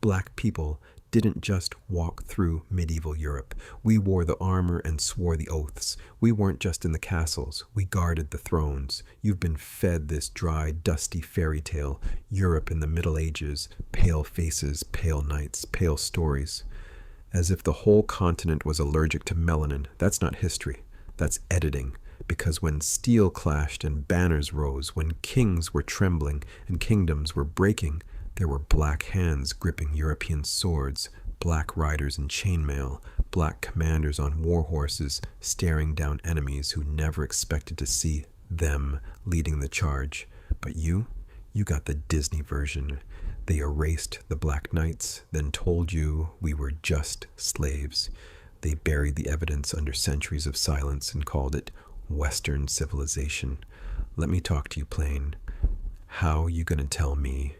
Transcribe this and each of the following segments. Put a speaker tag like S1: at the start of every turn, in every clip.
S1: black people didn't just walk through medieval Europe. We wore the armor and swore the oaths. We weren't just in the castles. We guarded the thrones. You've been fed this dry, dusty fairy tale. Europe in the Middle Ages. Pale faces, pale nights, pale stories. As if the whole continent was allergic to melanin. That's not history. That's editing. Because when steel clashed and banners rose, when kings were trembling and kingdoms were breaking, there were black hands gripping European swords, black riders in chainmail, black commanders on war horses staring down enemies who never expected to see them leading the charge. But you got the Disney version. They erased the Black Knights, then told you we were just slaves. They buried the evidence under centuries of silence and called it Western civilization. Let me talk to you plain. How you gonna tell me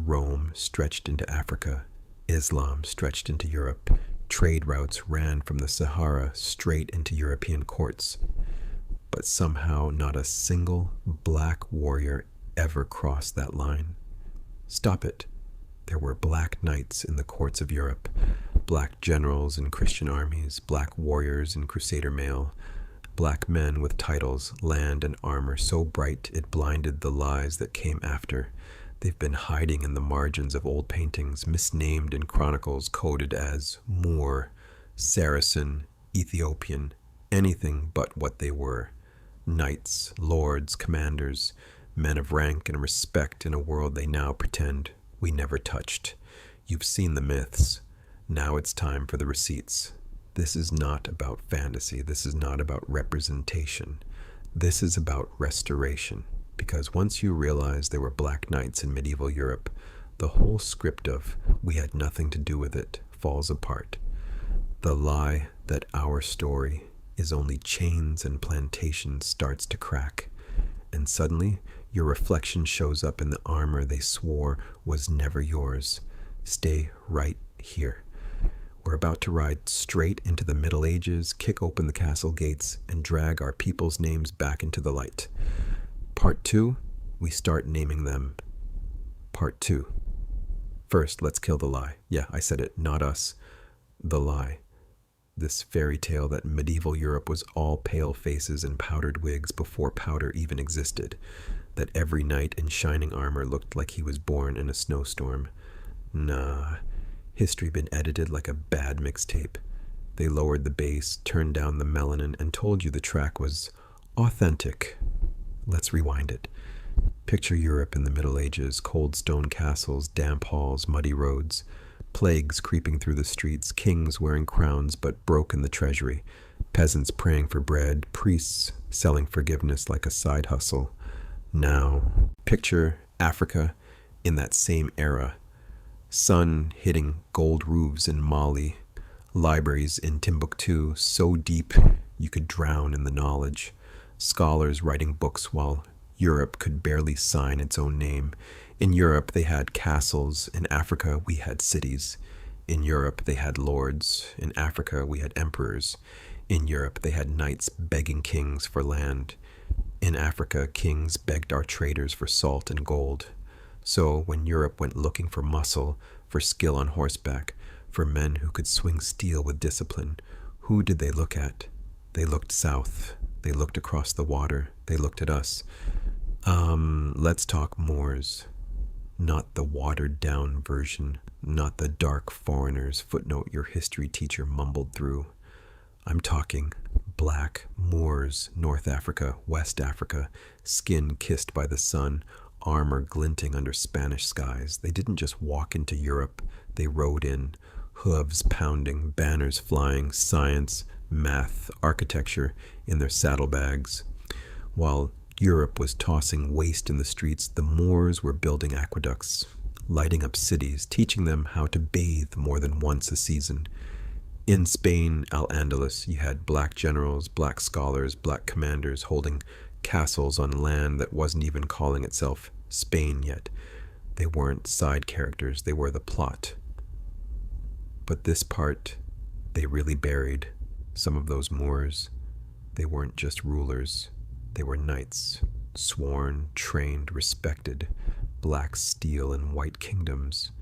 S1: Rome stretched into Africa, Islam stretched into Europe, trade routes ran from the Sahara straight into European courts, but somehow not a single black warrior ever crossed that line? Stop it. There were black knights in the courts of Europe, black generals in Christian armies, black warriors in crusader mail, black men with titles, land, and armor so bright it blinded the lies that came after. They've been hiding in the margins of old paintings, misnamed in chronicles, coded as Moor, Saracen, Ethiopian, anything but what they were. Knights, lords, commanders, men of rank and respect in a world they now pretend we never touched. You've seen the myths. Now it's time for the receipts. This is not about fantasy. This is not about representation. This is about restoration. Because once you realize there were black knights in medieval Europe, the whole script of "we had nothing to do with it" falls apart. The lie that our story is only chains and plantations starts to crack, and suddenly your reflection shows up in the armor they swore was never yours. Stay right here. We're about to ride straight into the Middle Ages, kick open the castle gates, and drag our people's names back into the light. Part 2, we start naming them. Part 2. First, let's kill the lie. Yeah, I said it, not us. The lie. This fairy tale that medieval Europe was all pale faces and powdered wigs before powder even existed. That every knight in shining armor looked like he was born in a snowstorm. Nah, history been edited like a bad mixtape. They lowered the bass, turned down the melanin, and told you the track was authentic. Let's rewind it. Picture Europe in the Middle Ages, cold stone castles, damp halls, muddy roads, plagues creeping through the streets, kings wearing crowns but broke in the treasury, peasants praying for bread, priests selling forgiveness like a side hustle. Now, picture Africa in that same era. Sun hitting gold roofs in Mali, libraries in Timbuktu so deep you could drown in the knowledge. Scholars writing books while Europe could barely sign its own name. In Europe, they had castles. In Africa, we had cities. In Europe, they had lords. In Africa, we had emperors. In Europe, they had knights begging kings for land. In Africa, kings begged our traders for salt and gold. So when Europe went looking for muscle, for skill on horseback, for men who could swing steel with discipline, who did they look at? They looked south. They looked across the water. They looked at us. Let's talk Moors. Not the watered-down version. Not the dark foreigners footnote your history teacher mumbled through. I'm talking black Moors, North Africa, West Africa, skin kissed by the sun, armor glinting under Spanish skies. They didn't just walk into Europe. They rode in, hooves pounding, banners flying, science, math, architecture in their saddlebags. While Europe was tossing waste in the streets, the Moors were building aqueducts, lighting up cities, teaching them how to bathe more than once a season. In Spain, Al-Andalus, you had black generals, black scholars, black commanders holding castles on land that wasn't even calling itself Spain yet. They weren't side characters, they were the plot. But this part, they really buried. Some of those Moors, they weren't just rulers. They were knights, sworn, trained, respected, black steel in white kingdoms.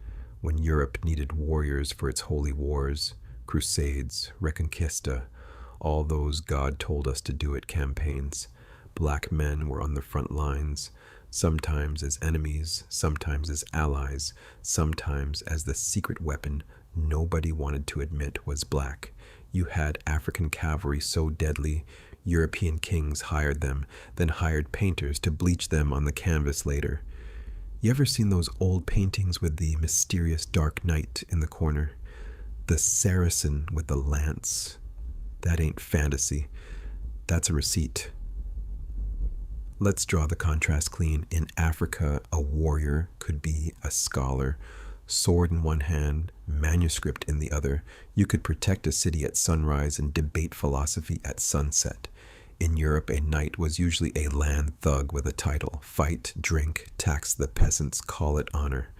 S1: when Europe needed warriors for its holy wars, crusades, reconquista, all those God told us to do it campaigns. Black men were on the front lines, sometimes as enemies, sometimes as allies, sometimes as the secret weapon nobody wanted to admit was black. You had African cavalry so deadly, European kings hired them, then hired painters to bleach them on the canvas later. You ever seen those old paintings with the mysterious dark knight in the corner? The Saracen with the lance? That ain't fantasy. That's a receipt. Let's draw the contrast clean. In Africa, a warrior could be a scholar. Sword in one hand, manuscript in the other. You could protect a city at sunrise and debate philosophy at sunset. In Europe, a knight was usually a land thug with a title. Fight, drink, tax the peasants, call it honor.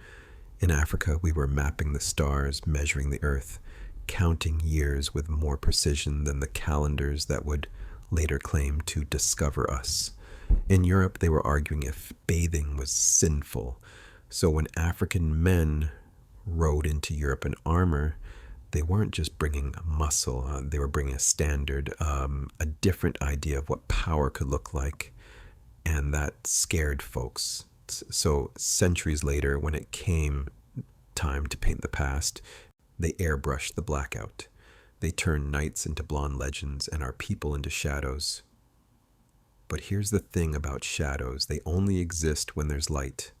S1: In Africa, we were mapping the stars, measuring the earth, counting years with more precision than the calendars that would later claim to discover us. In Europe, they were arguing if bathing was sinful. So when African men rode into Europe in armor, they weren't just bringing muscle, they were bringing a standard, a different idea of what power could look like, and that scared folks. So centuries later, when it came time to paint the past, they airbrushed the blackout. They turned knights into blonde legends and our people into shadows. But here's the thing about shadows. They only exist when there's light.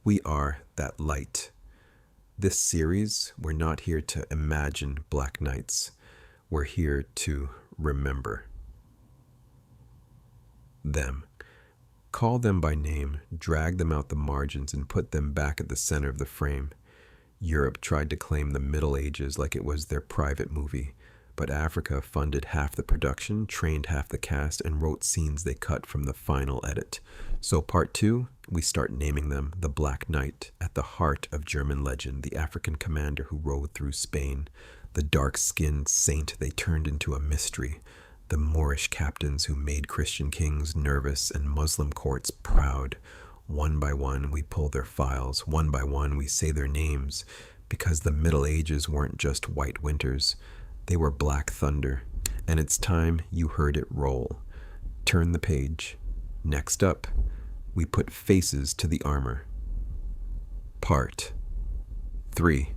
S1: We are that light. This series, we're not here to imagine black knights. We're here to remember them. Call them by name, drag them out the margins, and put them back at the center of the frame. Europe tried to claim the Middle Ages like it was their private movie, but Africa funded half the production, trained half the cast, and wrote scenes they cut from the final edit. So part 2, we start naming them the Black Knight, at the heart of German legend, the African commander who rode through Spain, the dark-skinned saint they turned into a mystery, the Moorish captains who made Christian kings nervous and Muslim courts proud. One by one, we pull their files. One by one, we say their names, because the Middle Ages weren't just white winters. They were black thunder, and it's time you heard it roll. Turn the page. Next up, we put faces to the armor. Part 3.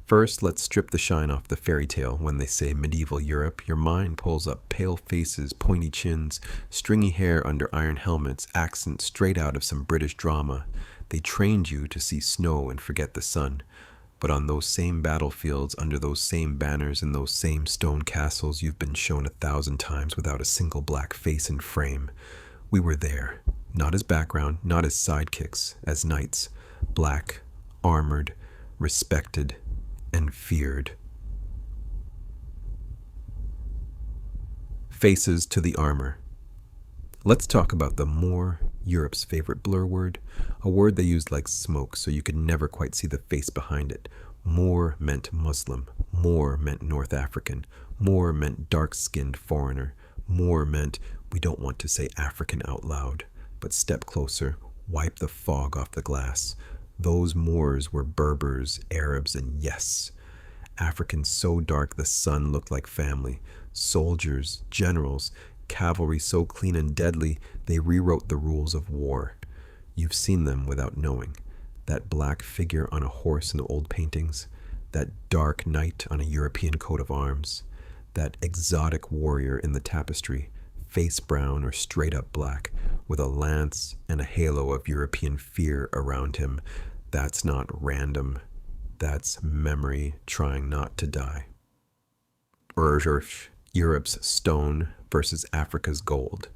S1: First, let's strip the shine off the fairy tale. When they say medieval Europe, your mind pulls up pale faces, pointy chins, stringy hair under iron helmets, accents straight out of some British drama. They trained you to see snow and forget the sun. But on those same battlefields, under those same banners, in those same stone castles, you've been shown 1,000 times without a single black face in frame. We were there, not as background, not as sidekicks, as knights, black, armored, respected, and feared. Faces to the armor. Let's talk about the Moor, Europe's favorite blur word, a word they used like smoke so you could never quite see the face behind it. Moor meant Muslim. Moor meant North African. Moor meant dark-skinned foreigner. Moor meant we don't want to say African out loud, but step closer, wipe the fog off the glass. Those Moors were Berbers, Arabs, and yes, Africans so dark the sun looked like family. Soldiers, generals, cavalry so clean and deadly they rewrote the rules of war. You've seen them without knowing. That black figure on a horse in the old paintings, that dark knight on a European coat of arms, that exotic warrior in the tapestry, face brown or straight up black, with a lance and a halo of European fear around him. That's not random. That's memory trying not to die. Europe's stone versus Africa's gold.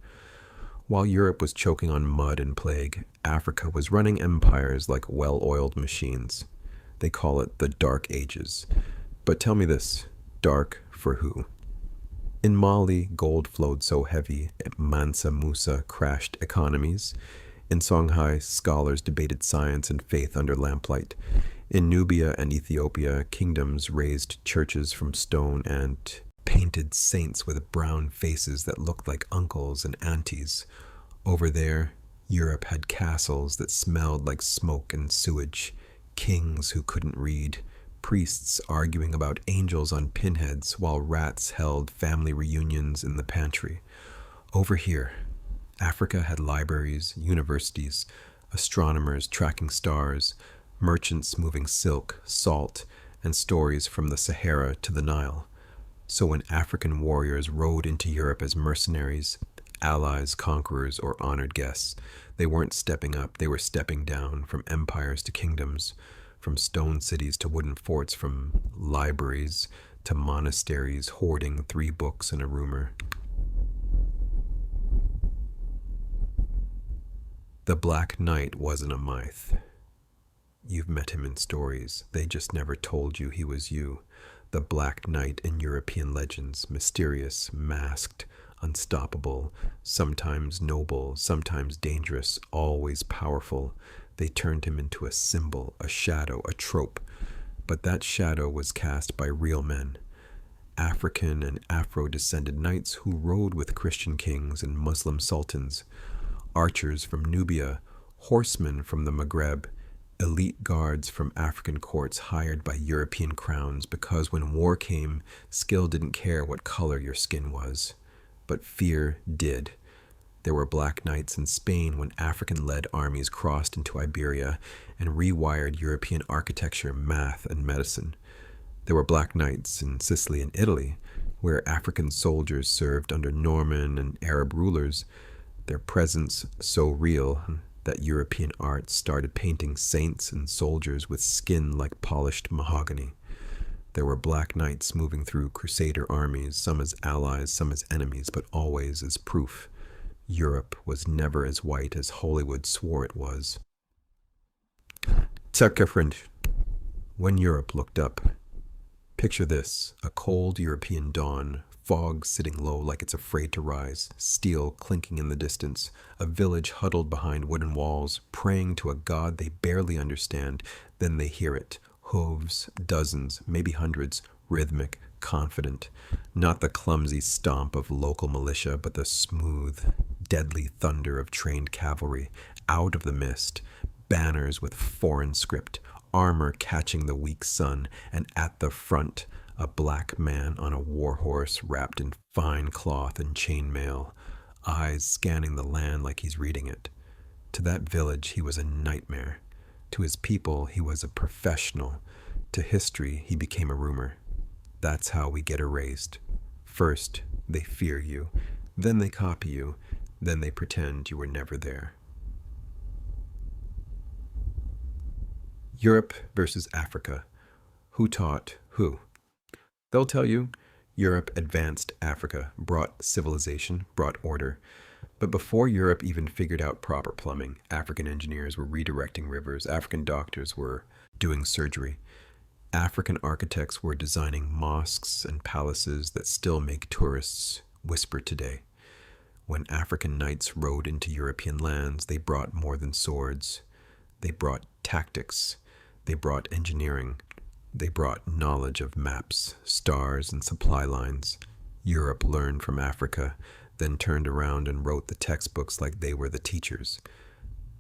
S1: While Europe was choking on mud and plague, Africa was running empires like well-oiled machines. They call it the Dark Ages. But tell me this, dark for who? In Mali, gold flowed so heavy, Mansa Musa crashed economies. In Songhai, scholars debated science and faith under lamplight. In Nubia and Ethiopia, kingdoms raised churches from stone and painted saints with brown faces that looked like uncles and aunties. Over there, Europe had castles that smelled like smoke and sewage, Kings who couldn't read, priests arguing about angels on pinheads while rats held family reunions in the pantry. Over here, Africa had libraries, universities, astronomers tracking stars, merchants moving silk, salt, and stories from the Sahara to the Nile. So when African warriors rode into Europe as mercenaries, allies, conquerors, or honored guests, they weren't stepping up, they were stepping down, from empires to kingdoms, from stone cities to wooden forts, from libraries to monasteries, hoarding 3 books and a rumor. The Black Knight wasn't a myth. You've met him in stories. They just never told you he was you. The Black Knight in European legends, mysterious, masked, unstoppable, sometimes noble, sometimes dangerous, always powerful. They turned him into a symbol, a shadow, a trope. But that shadow was cast by real men. African and Afro-descended knights who rode with Christian kings and Muslim sultans. Archers from Nubia, horsemen from the Maghreb, elite guards from African courts hired by European crowns because when war came, skill didn't care what color your skin was. But fear did. There were black knights in Spain when African-led armies crossed into Iberia and rewired European architecture, math, and medicine. There were black knights in Sicily and Italy, where African soldiers served under Norman and Arab rulers, their presence so real that European art started painting saints and soldiers with skin like polished mahogany. There were black knights moving through crusader armies, some as allies, some as enemies, but always as proof. Europe was never as white as Hollywood swore it was. French. When Europe looked up, picture this, a cold European dawn, fog sitting low like it's afraid to rise, steel clinking in the distance, a village huddled behind wooden walls, praying to a god they barely understand. Then they hear it. Hooves, dozens, maybe hundreds, rhythmic, confident. Not the clumsy stomp of local militia, but the smooth, deadly thunder of trained cavalry. Out of the mist, banners with foreign script, armor catching the weak sun, and at the front, a black man on a war horse wrapped in fine cloth and chainmail, eyes scanning the land like he's reading it. To that village, he was a nightmare. To his people, he was a professional. To history, he became a rumor. That's how we get erased. First, they fear you. Then they copy you. Then they pretend you were never there. Europe versus Africa. Who taught who? They'll tell you, Europe advanced Africa, brought civilization, brought order. But before Europe even figured out proper plumbing, African engineers were redirecting rivers, African doctors were doing surgery. African architects were designing mosques and palaces that still make tourists whisper today. When African knights rode into European lands, they brought more than swords. They brought tactics. They brought engineering. They brought knowledge of maps, stars, and supply lines. Europe learned from Africa, then turned around and wrote the textbooks like they were the teachers.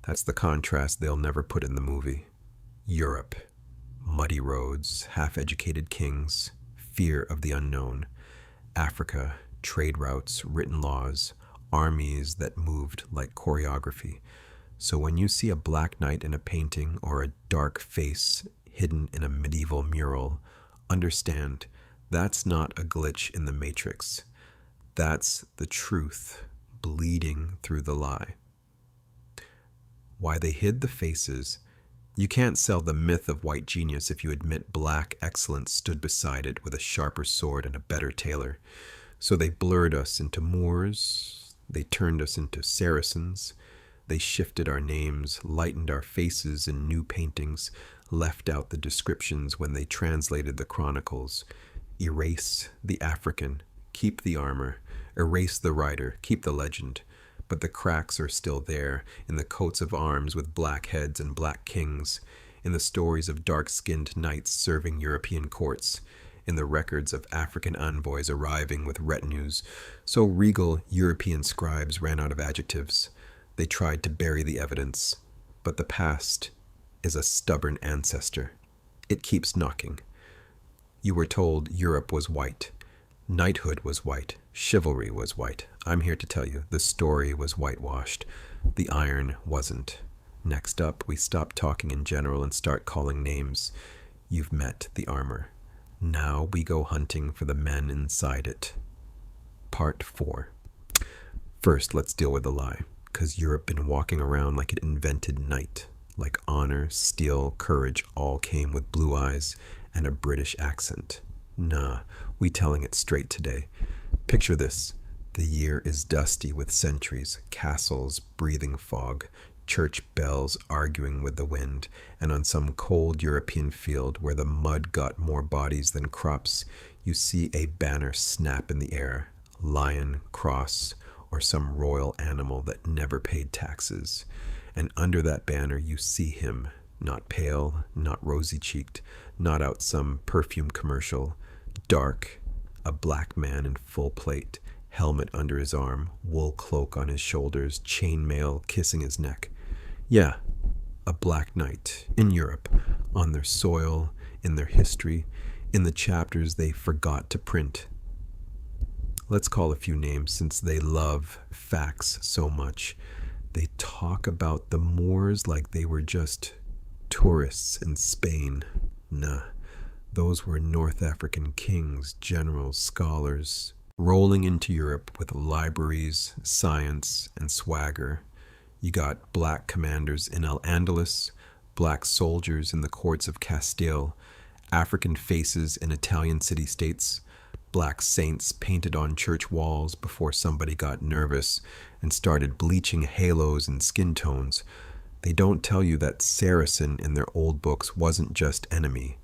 S1: That's the contrast they'll never put in the movie. Europe, muddy roads, half-educated kings, fear of the unknown. Africa, trade routes, written laws, armies that moved like choreography. So when you see a black knight in a painting or a dark face hidden in a medieval mural, understand that's not a glitch in the matrix. That's the truth bleeding through the lie. Why they hid the faces, you can't sell the myth of white genius if you admit black excellence stood beside it with a sharper sword and a better tailor. So they blurred us into Moors, they turned us into Saracens, they shifted our names, lightened our faces in new paintings, left out the descriptions when they translated the chronicles. Erase the African, keep the armor. Erase the rider, keep the legend. But the cracks are still there, in the coats of arms with black heads and black kings, in the stories of dark-skinned knights serving European courts, in the records of African envoys arriving with retinues. So regal European scribes ran out of adjectives. They tried to bury the evidence. But the past is a stubborn ancestor. It keeps knocking. You were told Europe was white. Knighthood was white. Chivalry was white. I'm here to tell you, the story was whitewashed. The iron wasn't. Next up, we stop talking in general and start calling names. You've met the armor. Now we go hunting for the men inside it. Part 4. First, let's deal with the lie, because Europe been walking around like it invented knight, like honor, steel, courage all came with blue eyes and a British accent. Nah, we telling it straight today. Picture this. The year is dusty with centuries, castles breathing fog, church bells arguing with the wind, and on some cold European field where the mud got more bodies than crops, you see a banner snap in the air, lion, cross, or some royal animal that never paid taxes. And under that banner you see him, not pale, not rosy-cheeked, not out some perfume commercial, dark, a black man in full plate, helmet under his arm, wool cloak on his shoulders, chainmail kissing his neck. Yeah, a black knight in Europe, on their soil, in their history, in the chapters they forgot to print. Let's call a few names since they love facts so much. They talk about the Moors like they were just tourists in Spain. Nah, those were North African kings, generals, scholars, rolling into Europe with libraries, science, and swagger. You got black commanders in Al-Andalus, black soldiers in the courts of Castile, African faces in Italian city-states, black saints painted on church walls before somebody got nervous and started bleaching halos and skin tones. They don't tell you that Saracen in their old books wasn't just enemy.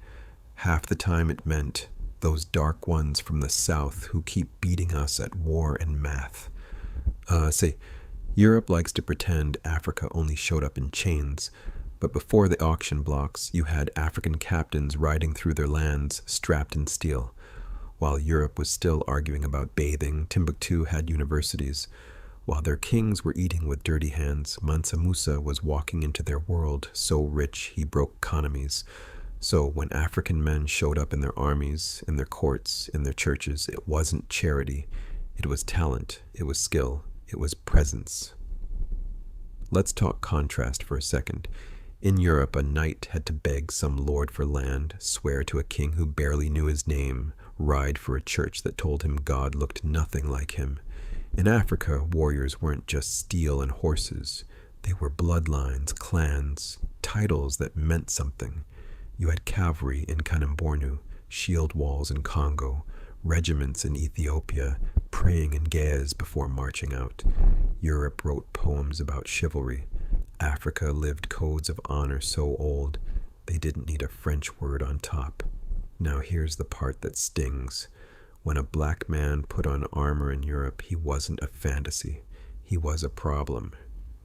S1: Half the time it meant those dark ones from the south who keep beating us at war and math. Europe likes to pretend Africa only showed up in chains, but before the auction blocks, you had African captains riding through their lands strapped in steel. While Europe was still arguing about bathing, Timbuktu had universities. While their kings were eating with dirty hands, Mansa Musa was walking into their world so rich he broke economies. So when African men showed up in their armies, in their courts, in their churches, it wasn't charity. It was talent. It was skill. It was presence. Let's talk contrast for a second. In Europe, a knight had to beg some lord for land, swear to a king who barely knew his name, ride for a church that told him God looked nothing like him. In Africa, warriors weren't just steel and horses. They were bloodlines, clans, titles that meant something. You had cavalry in Kanem-Bornu, shield walls in Congo, regiments in Ethiopia, praying in Gez before marching out. Europe wrote poems about chivalry. Africa lived codes of honor so old, they didn't need a French word on top. Now here's the part that stings. When a black man put on armor in Europe, he wasn't a fantasy. He was a problem.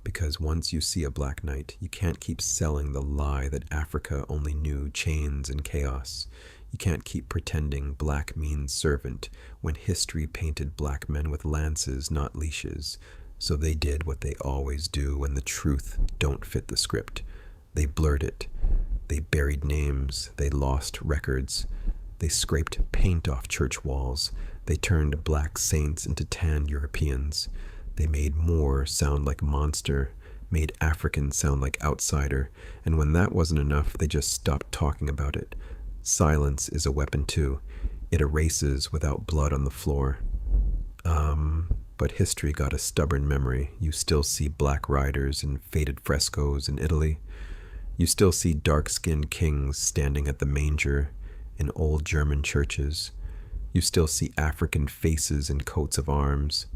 S1: Because once you see a black knight, you can't keep selling the lie that Africa only knew chains and chaos. You can't keep pretending black means servant when history painted black men with lances, not leashes. So they did what they always do when the truth don't fit the script. They blurred it. They buried names. They lost records. They scraped paint off church walls. They turned black saints into tanned Europeans. They made Moor sound like monster, made African sound like outsider, and when that wasn't enough, they just stopped talking about it. Silence is a weapon too. It erases without blood on the floor. But history got a stubborn memory. You still see black riders in faded frescoes in Italy. You still see dark-skinned kings standing at the manger in old German churches. You still see African faces in coats of arms,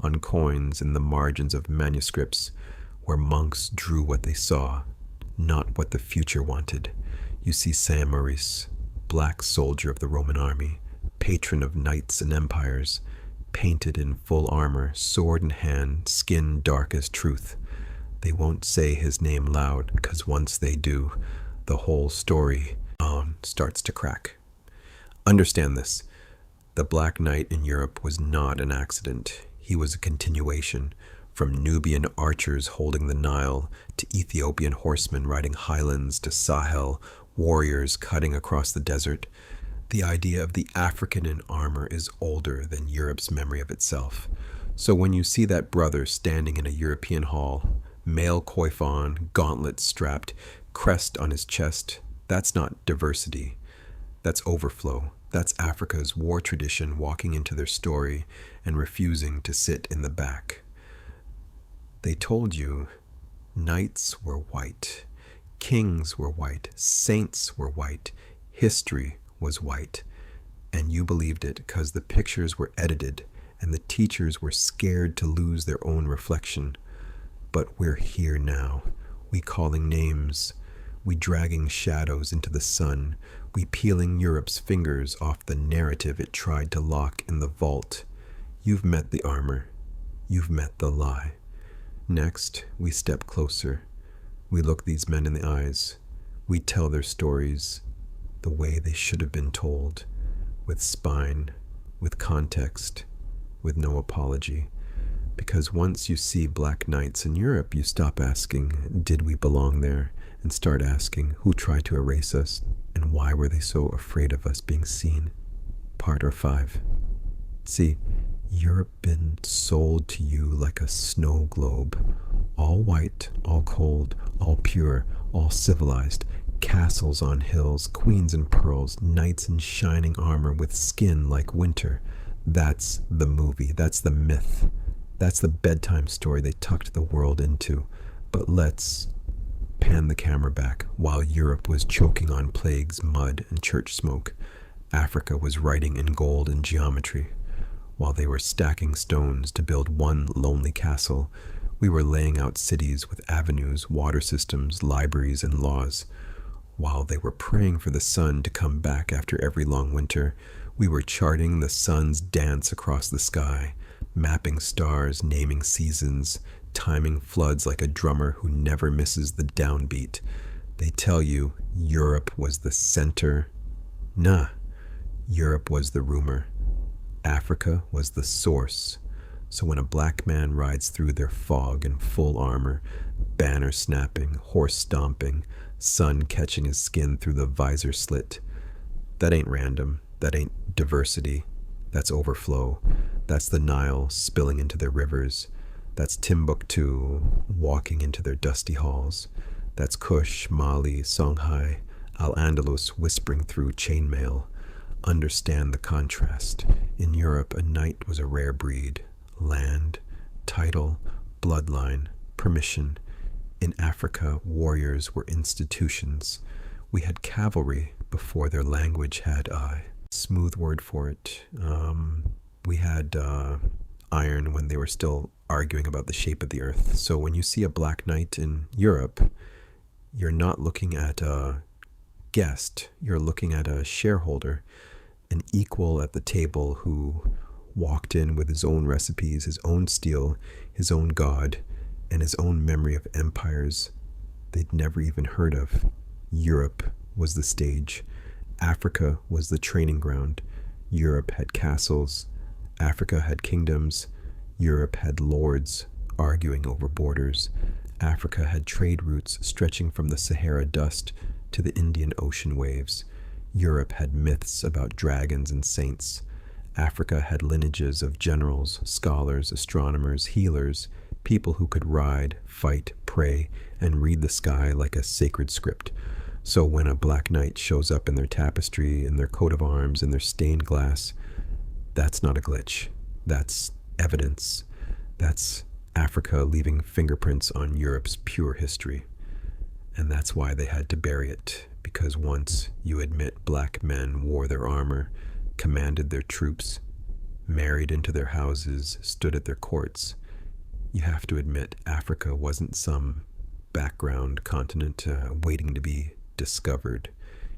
S1: on coins in the margins of manuscripts, where monks drew what they saw, not what the future wanted. You see Saint Maurice, black soldier of the Roman army, patron of knights and empires, painted in full armor, sword in hand, skin dark as truth. They won't say his name loud, because once they do, the whole story starts to crack. Understand this. The Black Knight in Europe was not an accident. He was a continuation. From Nubian archers holding the Nile, to Ethiopian horsemen riding highlands, to Sahel warriors cutting across the desert, the idea of the African in armor is older than Europe's memory of itself. So when you see that brother standing in a European hall, mail coif on, gauntlets strapped, crest on his chest, that's not diversity. That's overflow. That's Africa's war tradition walking into their story and refusing to sit in the back. They told you knights were white, kings were white, saints were white, history was white. And you believed it because the pictures were edited and the teachers were scared to lose their own reflection. But we're here now. We calling names. We dragging shadows into the sun. We peeling Europe's fingers off the narrative it tried to lock in the vault. You've met the armor. You've met the lie. Next, we step closer. We look these men in the eyes. We tell their stories the way they should have been told, with spine, with context, with no apology. Because once you see black knights in Europe, you stop asking, did we belong there? And start asking, who tried to erase us? And why were they so afraid of us being seen? Part or 5. See, Europe been sold to you like a snow globe. All white, all cold, all pure, all civilized. Castles on hills, queens in pearls, knights in shining armor with skin like winter. That's the movie. That's the myth. That's the bedtime story they tucked the world into. But let's pan the camera back. While Europe was choking on plagues, mud, and church smoke, Africa was writing in gold and geometry. While they were stacking stones to build one lonely castle, we were laying out cities with avenues, water systems, libraries, and laws. While they were praying for the sun to come back after every long winter, we were charting the sun's dance across the sky, mapping stars, naming seasons, timing floods like a drummer who never misses the downbeat. They tell you Europe was the center. Nah, Europe was the rumor. Africa was the source. So when a black man rides through their fog in full armor, banner snapping, horse stomping, sun catching his skin through the visor slit, that ain't random. That ain't diversity. That's overflow. That's the Nile spilling into their rivers. That's Timbuktu walking into their dusty halls. That's Kush, Mali, Songhai, Al-Andalus whispering through chainmail. Understand the contrast. In Europe, a knight was a rare breed. Land, title, bloodline, permission. In Africa, warriors were institutions. We had cavalry before their language had I. Smooth word for it. We had iron when they were still arguing about the shape of the earth. So when you see a black knight in Europe, you're not looking at a guest. You're looking at a shareholder, an equal at the table who walked in with his own recipes, his own steel, his own god, and his own memory of empires they'd never even heard of. Europe was the stage. Africa was the training ground. Europe had castles. Africa had kingdoms. Europe had lords arguing over borders. Africa had trade routes stretching from the Sahara dust to the Indian Ocean waves. Europe had myths about dragons and saints. Africa had lineages of generals, scholars, astronomers, healers, people who could ride, fight, pray, and read the sky like a sacred script. So when a black knight shows up in their tapestry, in their coat of arms, in their stained glass, that's not a glitch. That's evidence. That's Africa leaving fingerprints on Europe's pure history. And that's why they had to bury it, because once you admit black men wore their armor, commanded their troops, married into their houses, stood at their courts, you have to admit Africa wasn't some background continent waiting to be discovered.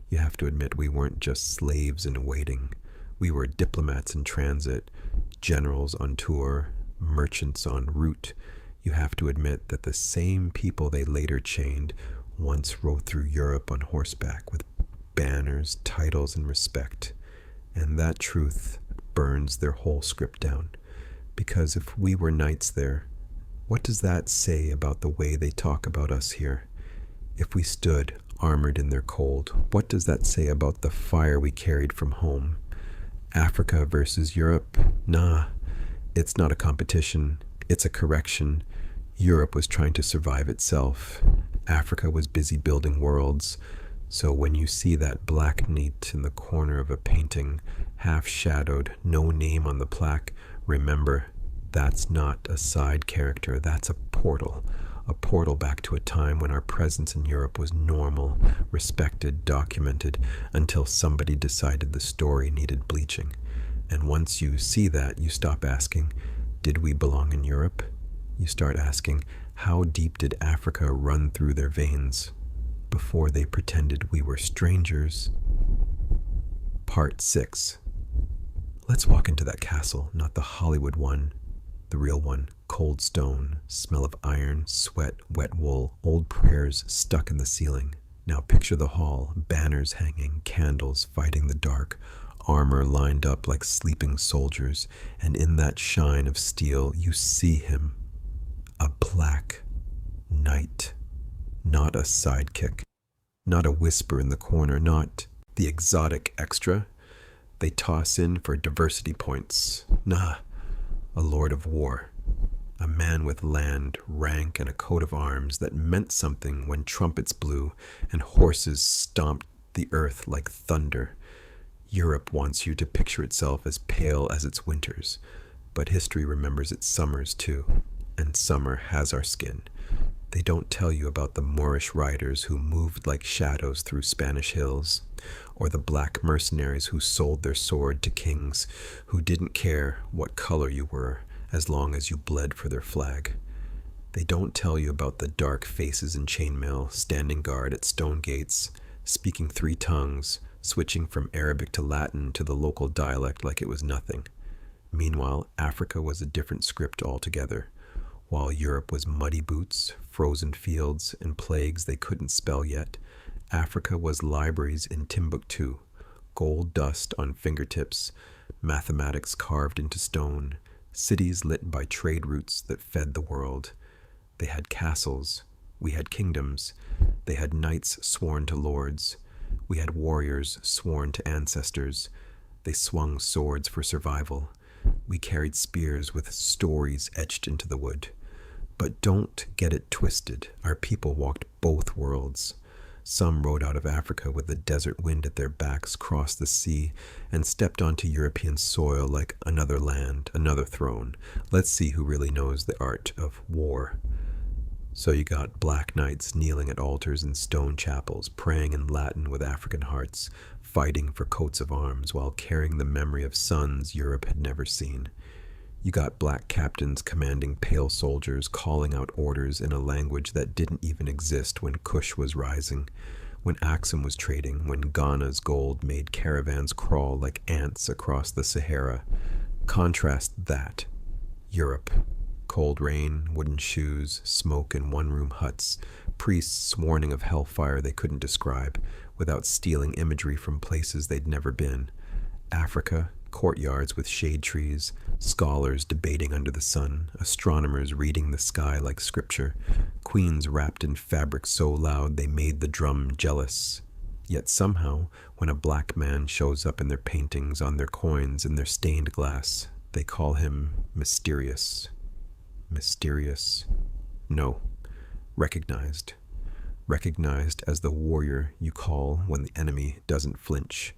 S1: You have to admit we weren't just slaves in waiting. We were diplomats in transit, generals on tour, merchants en route. You have to admit that the same people they later chained once rode through Europe on horseback with banners, titles, and respect. And that truth burns their whole script down. Because if we were knights there, What does that say about the way they talk about us here? If we stood armored in their cold, what does that say about the fire we carried from home? Africa versus Europe? Nah, it's not a competition. It's a correction. Europe was trying to survive itself. Africa was busy building worlds. So when you see that black knight in the corner of a painting, half shadowed, no name on the plaque, remember, that's not a side character, that's a portal back to a time when our presence in Europe was normal, respected, documented, until somebody decided the story needed bleaching. And once you see that, you stop asking, did we belong in Europe? You start asking, how deep did Africa run through their veins before they pretended we were strangers? Part 6. Let's walk into that castle, not the Hollywood one, the real one. Cold stone, smell of iron, sweat, wet wool, old prayers stuck in the ceiling. Now picture the hall, banners hanging, candles fighting the dark, armor lined up like sleeping soldiers, and in that shine of steel you see him, a black knight, not a sidekick, not a whisper in the corner, not the exotic extra they toss in for diversity points. Nah, a lord of war. A man with land, rank, and a coat of arms that meant something when trumpets blew and horses stomped the earth like thunder. Europe wants you to picture itself as pale as its winters, but history remembers its summers too, and summer has our skin. They don't tell you about the Moorish riders who moved like shadows through Spanish hills, or the black mercenaries who sold their sword to kings who didn't care what color you were as long as you bled for their flag. They don't tell you about the dark faces in chainmail, standing guard at stone gates, speaking 3 tongues, switching from Arabic to Latin to the local dialect like it was nothing. Meanwhile, Africa was a different script altogether. While Europe was muddy boots, frozen fields, and plagues they couldn't spell yet, Africa was libraries in Timbuktu, gold dust on fingertips, mathematics carved into stone, cities lit by trade routes that fed the world. They had castles, we had kingdoms, they had knights sworn to lords, we had warriors sworn to ancestors, they swung swords for survival, we carried spears with stories etched into the wood. But don't get it twisted, our people walked both worlds. Some rode out of Africa with the desert wind at their backs, crossed the sea, and stepped onto European soil like another land, another throne. Let's see who really knows the art of war. So you got black knights kneeling at altars in stone chapels, praying in Latin with African hearts, fighting for coats of arms while carrying the memory of sons Europe had never seen. You got black captains commanding pale soldiers, calling out orders in a language that didn't even exist when Kush was rising, when Axum was trading, when Ghana's gold made caravans crawl like ants across the Sahara. Contrast that. Europe. Cold rain, wooden shoes, smoke in one-room huts, priests warning of hellfire they couldn't describe without stealing imagery from places they'd never been. Africa. Courtyards with shade trees, scholars debating under the sun, astronomers reading the sky like scripture, queens wrapped in fabric so loud they made the drum jealous. Yet somehow, when a black man shows up in their paintings, on their coins, in their stained glass, they call him mysterious. Mysterious? No. Recognized. Recognized as the warrior you call when the enemy doesn't flinch.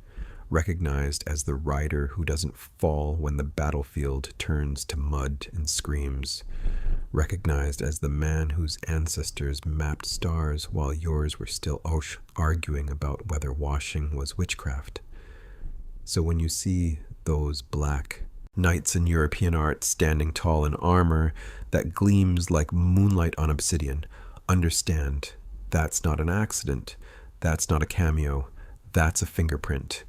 S1: Recognized as the rider who doesn't fall when the battlefield turns to mud and screams. Recognized as the man whose ancestors mapped stars while yours were still arguing about whether washing was witchcraft. So when you see those black knights in European art standing tall in armor that gleams like moonlight on obsidian, understand that's not an accident, that's not a cameo, that's a fingerprint.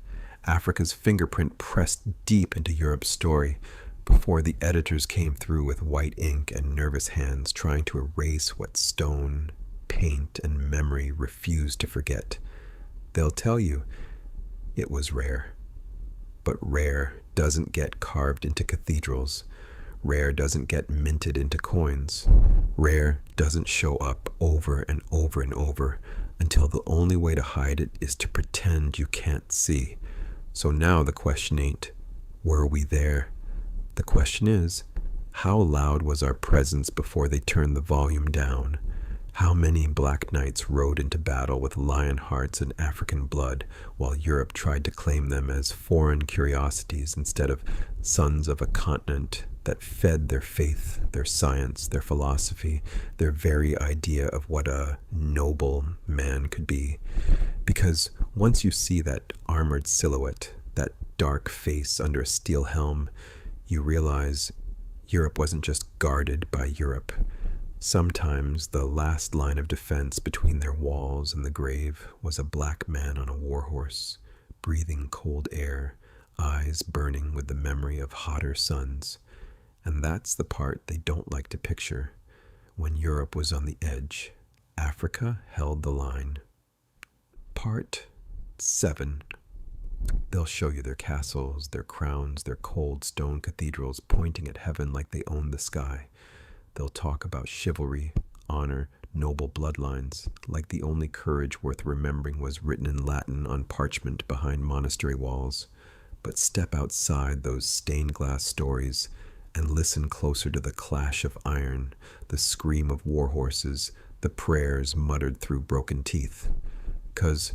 S1: Africa's fingerprint pressed deep into Europe's story before the editors came through with white ink and nervous hands trying to erase what stone, paint, and memory refused to forget. They'll tell you it was rare. But rare doesn't get carved into cathedrals. Rare doesn't get minted into coins. Rare doesn't show up over and over and over until the only way to hide it is to pretend you can't see. So now the question ain't, were we there? The question is, how loud was our presence before they turned the volume down? How many Black Knights rode into battle with lion hearts and African blood, while Europe tried to claim them as foreign curiosities instead of sons of a continent that fed their faith, their science, their philosophy, their very idea of what a noble man could be? Because once you see that armored silhouette, that dark face under a steel helm, you realize Europe wasn't just guarded by Europe. Sometimes the last line of defense between their walls and the grave was a black man on a warhorse, breathing cold air, eyes burning with the memory of hotter suns. And that's the part they don't like to picture. When Europe was on the edge, Africa held the line. Part 7. They'll show you their castles, their crowns, their cold stone cathedrals pointing at heaven like they own the sky. They'll talk about chivalry, honor, noble bloodlines, like the only courage worth remembering was written in Latin on parchment behind monastery walls. But step outside those stained glass stories and listen closer to the clash of iron, the scream of war horses, the prayers muttered through broken teeth. 'Cause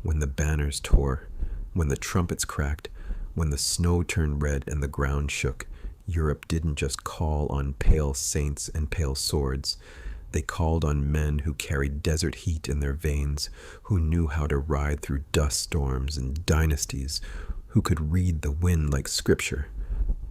S1: when the banners tore, when the trumpets cracked, when the snow turned red and the ground shook, Europe didn't just call on pale saints and pale swords. They called on men who carried desert heat in their veins, who knew how to ride through dust storms and dynasties, who could read the wind like scripture.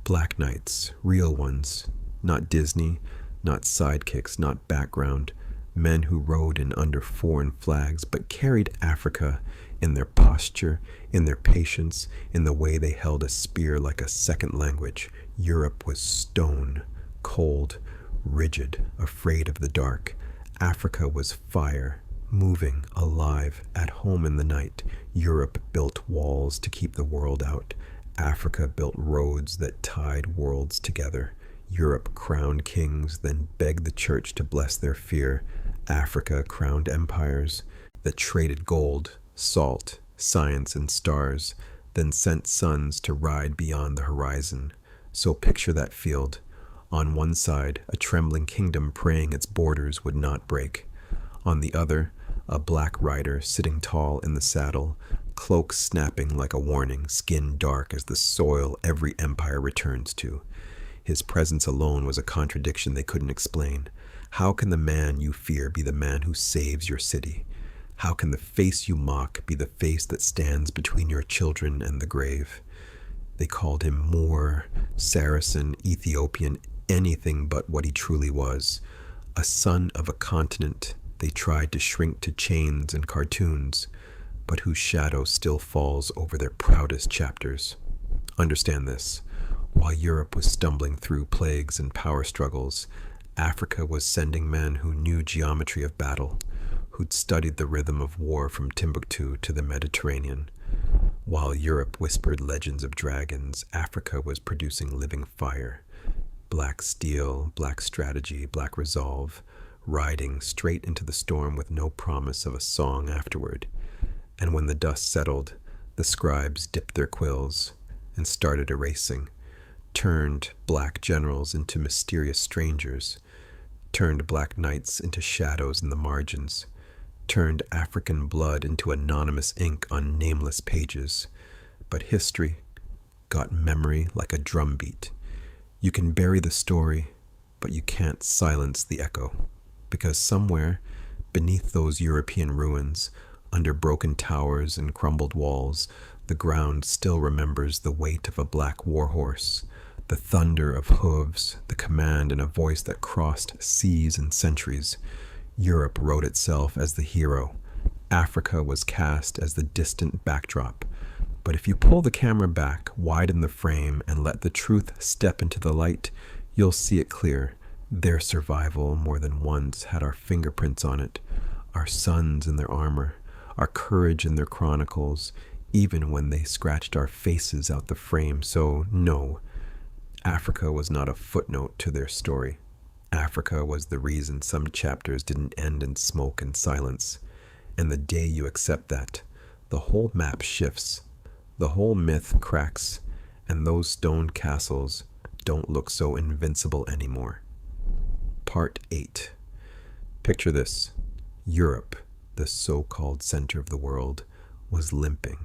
S1: Black Knights, real ones, not Disney, not sidekicks, not background, men who rode in under foreign flags but carried Africa in their posture, in their patience, in the way they held a spear like a second language. Europe was stone, cold, rigid, afraid of the dark. Africa was fire, moving, alive, at home in the night. Europe built walls to keep the world out. Africa built roads that tied worlds together. Europe crowned kings, then begged the church to bless their fear. Africa crowned empires that traded gold, salt, science, and stars, then sent sons to ride beyond the horizon. So picture that field. On one side, a trembling kingdom praying its borders would not break. On the other, a black rider sitting tall in the saddle, cloak snapping like a warning, skin dark as the soil every empire returns to. His presence alone was a contradiction they couldn't explain. How can the man you fear be the man who saves your city? How can the face you mock be the face that stands between your children and the grave? They called him Moor, Saracen, Ethiopian, anything but what he truly was. A son of a continent they tried to shrink to chains and cartoons, but whose shadow still falls over their proudest chapters. Understand this. While Europe was stumbling through plagues and power struggles, Africa was sending men who knew geometry of battle, who'd studied the rhythm of war from Timbuktu to the Mediterranean. While Europe whispered legends of dragons, Africa was producing living fire. Black steel, black strategy, black resolve, riding straight into the storm with no promise of a song afterward. And when the dust settled, the scribes dipped their quills and started erasing, turned black generals into mysterious strangers, turned black knights into shadows in the margins, turned African blood into anonymous ink on nameless pages. But history got memory like a drumbeat. You can bury the story, but you can't silence the echo, because somewhere beneath those European ruins, under broken towers and crumbled walls, the ground still remembers the weight of a black warhorse, the thunder of hooves, the command in a voice that crossed seas and centuries. Europe wrote itself as the hero. Africa was cast as the distant backdrop. But if you pull the camera back, widen the frame, and let the truth step into the light, you'll see it clear. Their survival more than once had our fingerprints on it, our sons in their armor, our courage in their chronicles, even when they scratched our faces out the frame. So no, Africa was not a footnote to their story. Africa was the reason some chapters didn't end in smoke and silence. And the day you accept that, the whole map shifts, the whole myth cracks, and those stone castles don't look so invincible anymore. Part 8. Picture this. Europe, the so-called center of the world, was limping.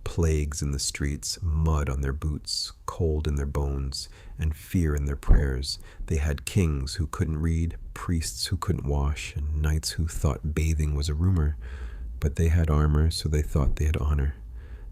S1: Plagues in the streets, mud on their boots, cold in their bones, and fear in their prayers. They had kings who couldn't read, priests who couldn't wash, and knights who thought bathing was a rumor. But they had armor, so they thought they had honor.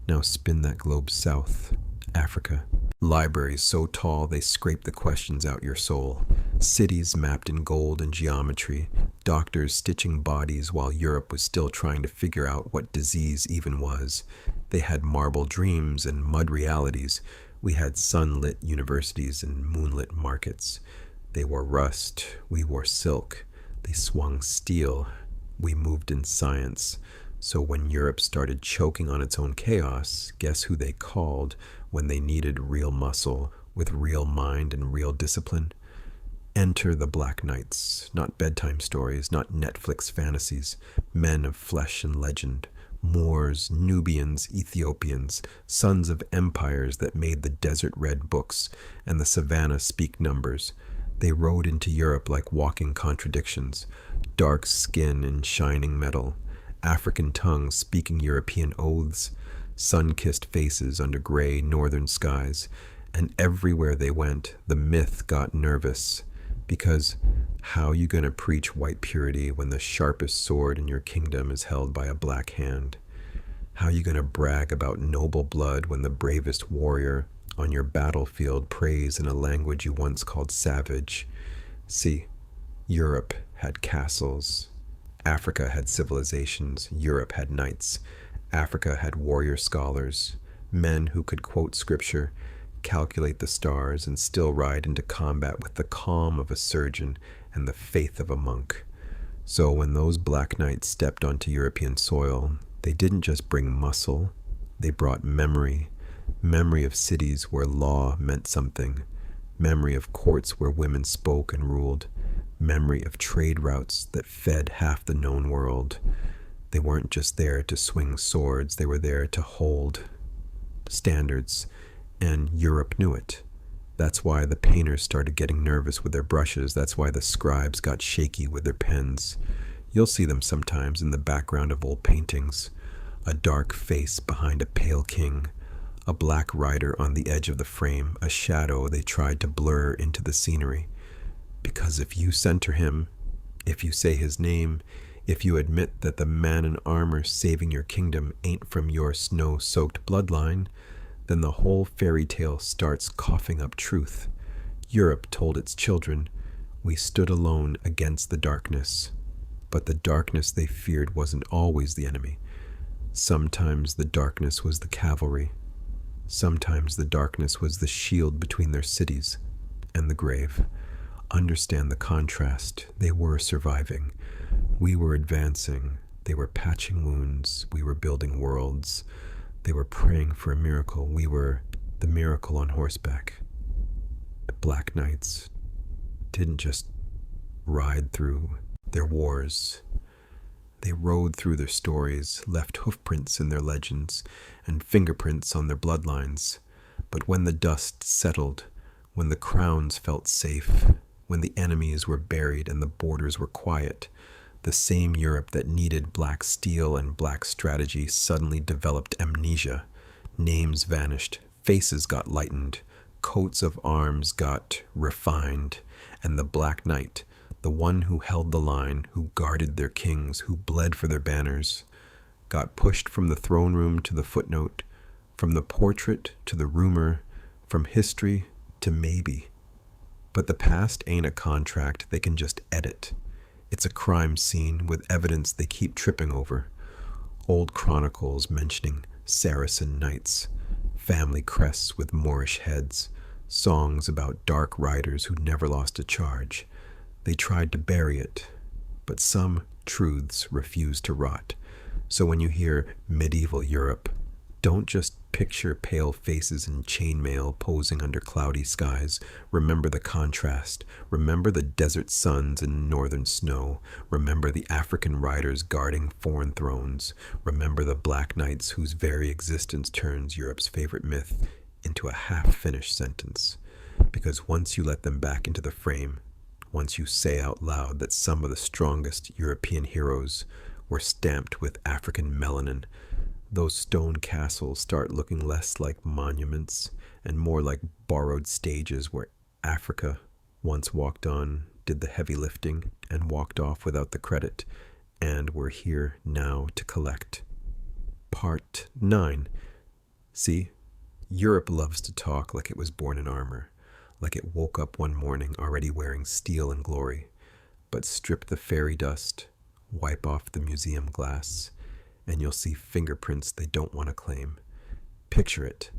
S1: Now spin that globe south. Africa. Libraries so tall they scrape the questions out your soul. Cities mapped in gold and geometry. Doctors stitching bodies while Europe was still trying to figure out what disease even was. They had marble dreams and mud realities. We had sunlit universities and moonlit markets. They wore rust. We wore silk. They swung steel. We moved in science. So when Europe started choking on its own chaos, guess who they called when they needed real muscle with real mind and real discipline? Enter the Black Knights, not bedtime stories, not Netflix fantasies, men of flesh and legend, Moors, Nubians, Ethiopians, sons of empires that made the desert read books and the savannah speak numbers. They rode into Europe like walking contradictions, dark skin and shining metal, African tongues speaking European oaths, sun-kissed faces under gray northern skies, and everywhere they went, the myth got nervous. Because how you gonna preach white purity when the sharpest sword in your kingdom is held by a black hand? How you gonna brag about noble blood when the bravest warrior on your battlefield prays in a language you once called savage? See, Europe had castles. Africa had civilizations. Europe had knights. Africa had warrior scholars, men who could quote scripture, calculate the stars, and still ride into combat with the calm of a surgeon and the faith of a monk. So when those black knights stepped onto European soil, they didn't just bring muscle, they brought memory of cities where law meant something, memory of courts where women spoke and ruled, memory of trade routes that fed half the known world. They weren't just there to swing swords, they were there to hold standards, and Europe knew it. That's why the painters started getting nervous with their brushes. That's why the scribes got shaky with their pens. You'll see them sometimes in the background of old paintings. A dark face behind a pale king, a black rider on the edge of the frame, a shadow they tried to blur into the scenery. Because if you center him, if you say his name, if you admit that the man in armor saving your kingdom ain't from your snow-soaked bloodline, then the whole fairy tale starts coughing up truth. Europe told its children, we stood alone against the darkness. But the darkness they feared wasn't always the enemy. Sometimes the darkness was the cavalry. Sometimes the darkness was the shield between their cities and the grave. Understand the contrast. They were surviving. We were advancing. They were patching wounds. We were building worlds. They were praying for a miracle. We were the miracle on horseback. The Black Knights didn't just ride through their wars. They rode through their stories, left hoofprints in their legends, and fingerprints on their bloodlines. But when the dust settled, when the crowns felt safe, when the enemies were buried and the borders were quiet, the same Europe that needed black steel and black strategy suddenly developed amnesia. Names vanished, faces got lightened, coats of arms got refined, and the Black Knight, the one who held the line, who guarded their kings, who bled for their banners, got pushed from the throne room to the footnote, from the portrait to the rumor, from history to maybe. But the past ain't a contract they can just edit. It's a crime scene with evidence they keep tripping over. Old chronicles mentioning Saracen knights, family crests with Moorish heads, songs about dark riders who never lost a charge. They tried to bury it, but some truths refuse to rot. So when you hear medieval Europe, don't just Picture pale faces in chainmail posing under cloudy skies. Remember the contrast. Remember the desert suns and northern snow. Remember the African riders guarding foreign thrones. Remember the black knights whose very existence turns Europe's favorite myth into a half-finished sentence. Because once you let them back into the frame, once you say out loud that some of the strongest European heroes were stamped with African melanin, those stone castles start looking less like monuments and more like borrowed stages where Africa once walked on, did the heavy lifting, and walked off without the credit, and we're here now to collect. Part 9. See, Europe loves to talk like it was born in armor, like it woke up one morning already wearing steel and glory. But strip the fairy dust, wipe off the museum glass, and you'll see fingerprints they don't want to claim. Picture it.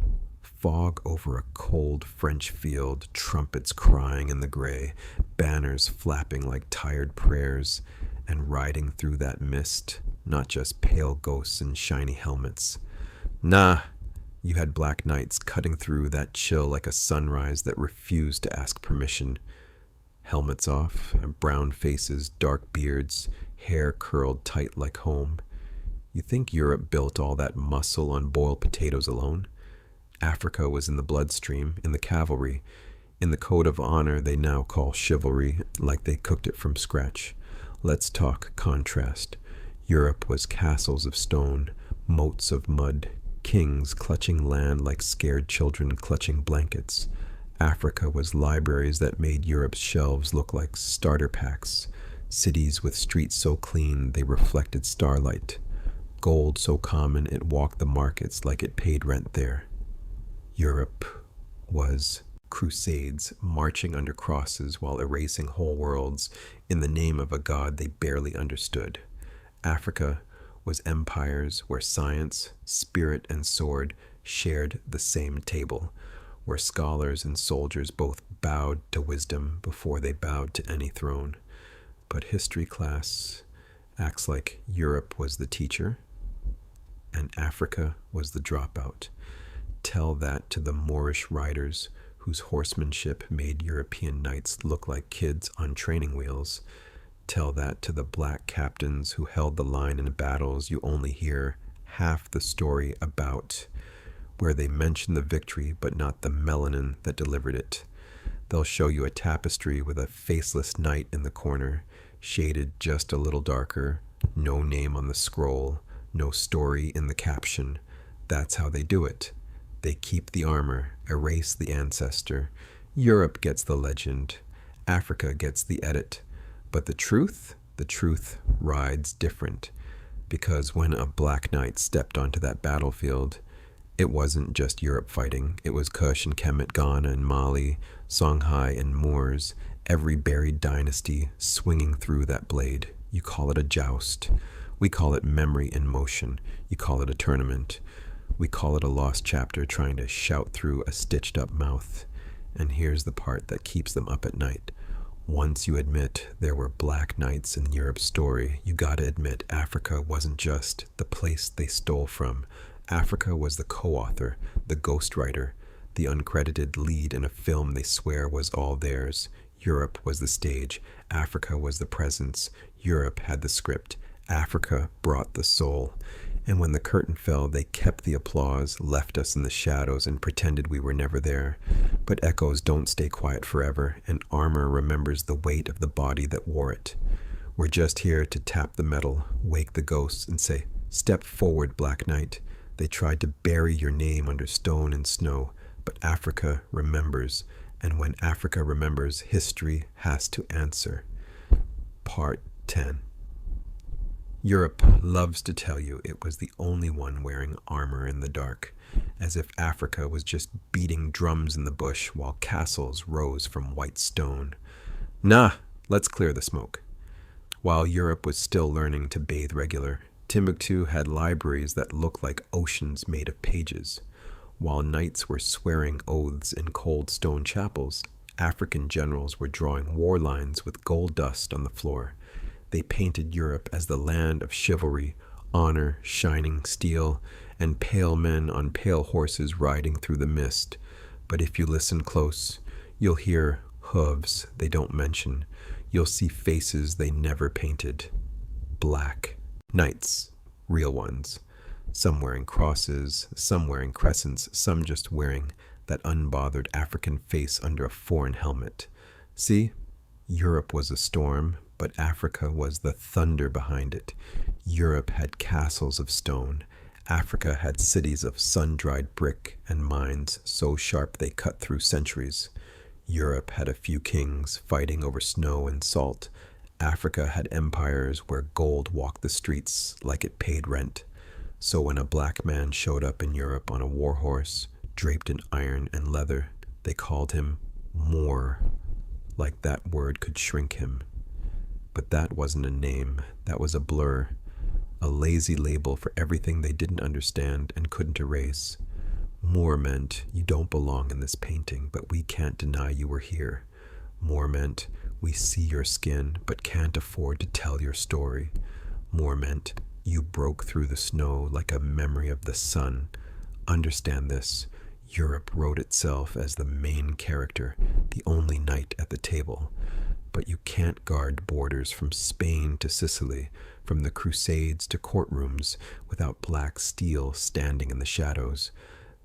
S1: Fog over a cold French field, trumpets crying in the gray, banners flapping like tired prayers, and riding through that mist, not just pale ghosts in shiny helmets. Nah, you had black knights cutting through that chill like a sunrise that refused to ask permission. Helmets off, brown faces, dark beards, hair curled tight like home. You think Europe built all that muscle on boiled potatoes alone? Africa was in the bloodstream, in the cavalry, in the code of honor they now call chivalry, like they cooked it from scratch. Let's talk contrast. Europe was castles of stone, moats of mud, kings clutching land like scared children clutching blankets. Africa was libraries that made Europe's shelves look like starter packs, cities with streets so clean they reflected starlight, gold so common it walked the markets like it paid rent there. Europe was crusades marching under crosses while erasing whole worlds in the name of a god they barely understood. Africa was empires where science, spirit, and sword shared the same table, where scholars and soldiers both bowed to wisdom before they bowed to any throne. But history class acts like Europe was the teacher and Africa was the dropout. Tell that to the Moorish riders whose horsemanship made European knights look like kids on training wheels. Tell that to the black captains who held the line in battles you only hear half the story about, where they mention the victory but not the melanin that delivered it. They'll show you a tapestry with a faceless knight in the corner, shaded just a little darker, no name on the scroll, no story in the caption. That's how they do it. They keep the armor, erase the ancestor. Europe gets the legend. Africa gets the edit. But the truth rides different. Because when a black knight stepped onto that battlefield, it wasn't just Europe fighting. It was Kush and Kemet, Ghana and Mali, Songhai and Moors, every buried dynasty swinging through that blade. You call it a joust. We call it memory in motion. You call it a tournament. We call it a lost chapter trying to shout through a stitched up mouth. And here's the part that keeps them up at night. Once you admit there were black knights in Europe's story, you gotta admit Africa wasn't just the place they stole from. Africa was the co-author, the ghostwriter, the uncredited lead in a film they swear was all theirs. Europe was the stage. Africa was the presence. Europe had the script. Africa brought the soul. And when the curtain fell, they kept the applause, left us in the shadows, and pretended we were never there. But echoes don't stay quiet forever, and armor remembers the weight of the body that wore it. We're just here to tap the metal, wake the ghosts, and say, "Step forward, Black Knight." They tried to bury your name under stone and snow, but Africa remembers, and when Africa remembers, history has to answer. Part 10. Europe loves to tell you it was the only one wearing armor in the dark, as if Africa was just beating drums in the bush while castles rose from white stone. Nah, let's clear the smoke. While Europe was still learning to bathe regular, Timbuktu had libraries that looked like oceans made of pages. While knights were swearing oaths in cold stone chapels, African generals were drawing war lines with gold dust on the floor. They painted Europe as the land of chivalry, honor, shining steel, and pale men on pale horses riding through the mist. But if you listen close, you'll hear hooves they don't mention. You'll see faces they never painted. Black. Knights. Real ones. Some wearing crosses, some wearing crescents, some just wearing that unbothered African face under a foreign helmet. See? Europe was a storm, but Africa was the thunder behind it. Europe had castles of stone. Africa had cities of sun-dried brick and mines so sharp they cut through centuries. Europe had a few kings fighting over snow and salt. Africa had empires where gold walked the streets like it paid rent. So when a black man showed up in Europe on a war horse, draped in iron and leather, they called him Moor, like that word could shrink him. But that wasn't a name, that was a blur, a lazy label for everything they didn't understand and couldn't erase. Moor meant, you don't belong in this painting, but we can't deny you were here. Moor meant, we see your skin, but can't afford to tell your story. Moor meant, you broke through the snow like a memory of the sun. Understand this. Europe wrote itself as the main character, the only knight at the table. But you can't guard borders from Spain to Sicily, from the Crusades to courtrooms, without black steel standing in the shadows.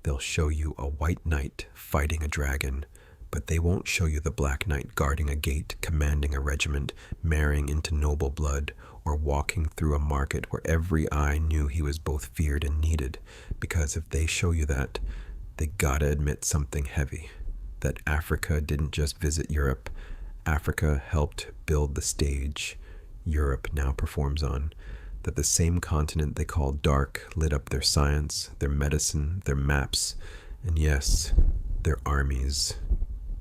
S1: They'll show you a white knight fighting a dragon, but they won't show you the black knight guarding a gate, commanding a regiment, marrying into noble blood, or walking through a market where every eye knew he was both feared and needed. Because if they show you that, they gotta admit something heavy, that Africa didn't just visit Europe. Africa helped build the stage Europe now performs on, that the same continent they call dark lit up their science, their medicine, their maps, and yes, their armies.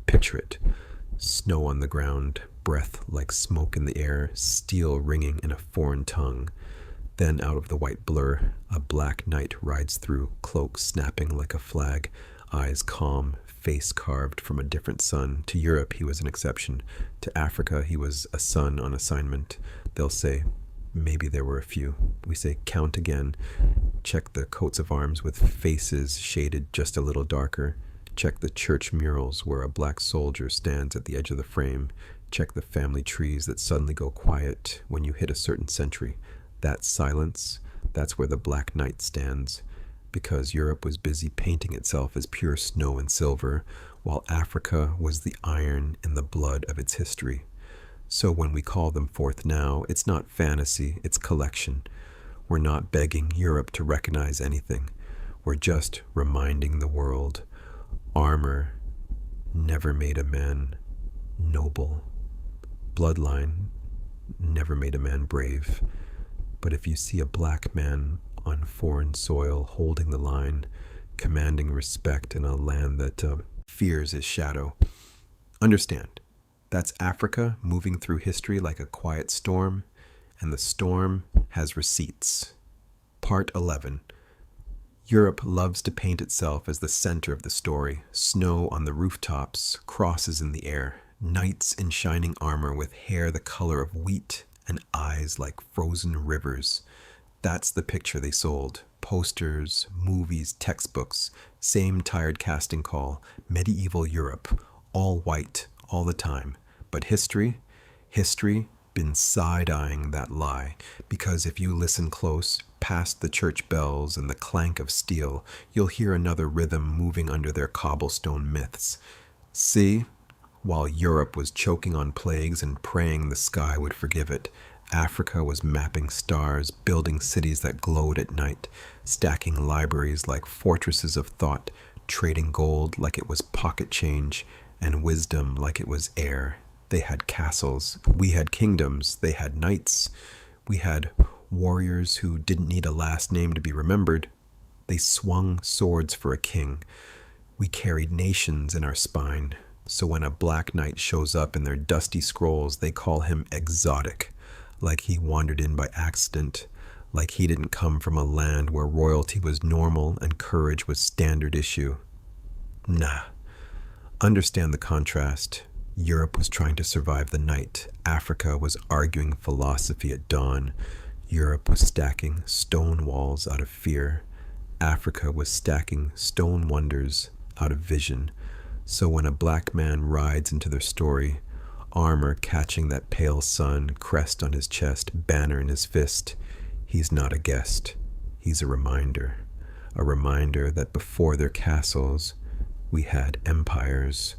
S1: Picture it. Snow on the ground, breath like smoke in the air, steel ringing in a foreign tongue. Then out of the white blur, a black knight rides through, cloak snapping like a flag, eyes calm, face carved from a different sun. To Europe, he was an exception. To Africa, he was a son on assignment. They'll say, maybe there were a few. We say, count again. Check the coats of arms with faces shaded just a little darker. Check the church murals where a black soldier stands at the edge of the frame. Check the family trees that suddenly go quiet when you hit a certain century. That silence, that's where the Black Knight stands, because Europe was busy painting itself as pure snow and silver, while Africa was the iron in the blood of its history. So when we call them forth now, it's not fantasy, it's collection. We're not begging Europe to recognize anything. We're just reminding the world, armor never made a man noble. Bloodline never made a man brave. But if you see a black man on foreign soil holding the line, commanding respect in a land that fears his shadow, understand, that's Africa moving through history like a quiet storm, and the storm has receipts. Part 11. Europe loves to paint itself as the center of the story. Snow on the rooftops, crosses in the air, knights in shining armor with hair the color of wheat and eyes like frozen rivers. That's the picture they sold. Posters, movies, textbooks, same tired casting call, medieval Europe, all white, all the time. But history been side-eyeing that lie, because if you listen close, past the church bells and the clank of steel, you'll hear another rhythm moving under their cobblestone myths. See? While Europe was choking on plagues and praying the sky would forgive it, Africa was mapping stars, building cities that glowed at night, stacking libraries like fortresses of thought, trading gold like it was pocket change, and wisdom like it was air. They had castles, we had kingdoms, they had knights, we had warriors who didn't need a last name to be remembered. They swung swords for a king. We carried nations in our spine. So when a black knight shows up in their dusty scrolls, they call him exotic, like he wandered in by accident, like he didn't come from a land where royalty was normal and courage was standard issue. Nah. Understand the contrast. Europe was trying to survive the night. Africa was arguing philosophy at dawn. Europe was stacking stone walls out of fear. Africa was stacking stone wonders out of vision, so when a black man rides into their story, armor catching that pale sun, crest on his chest, banner in his fist, he's not a guest. He's a reminder that before their castles, we had empires.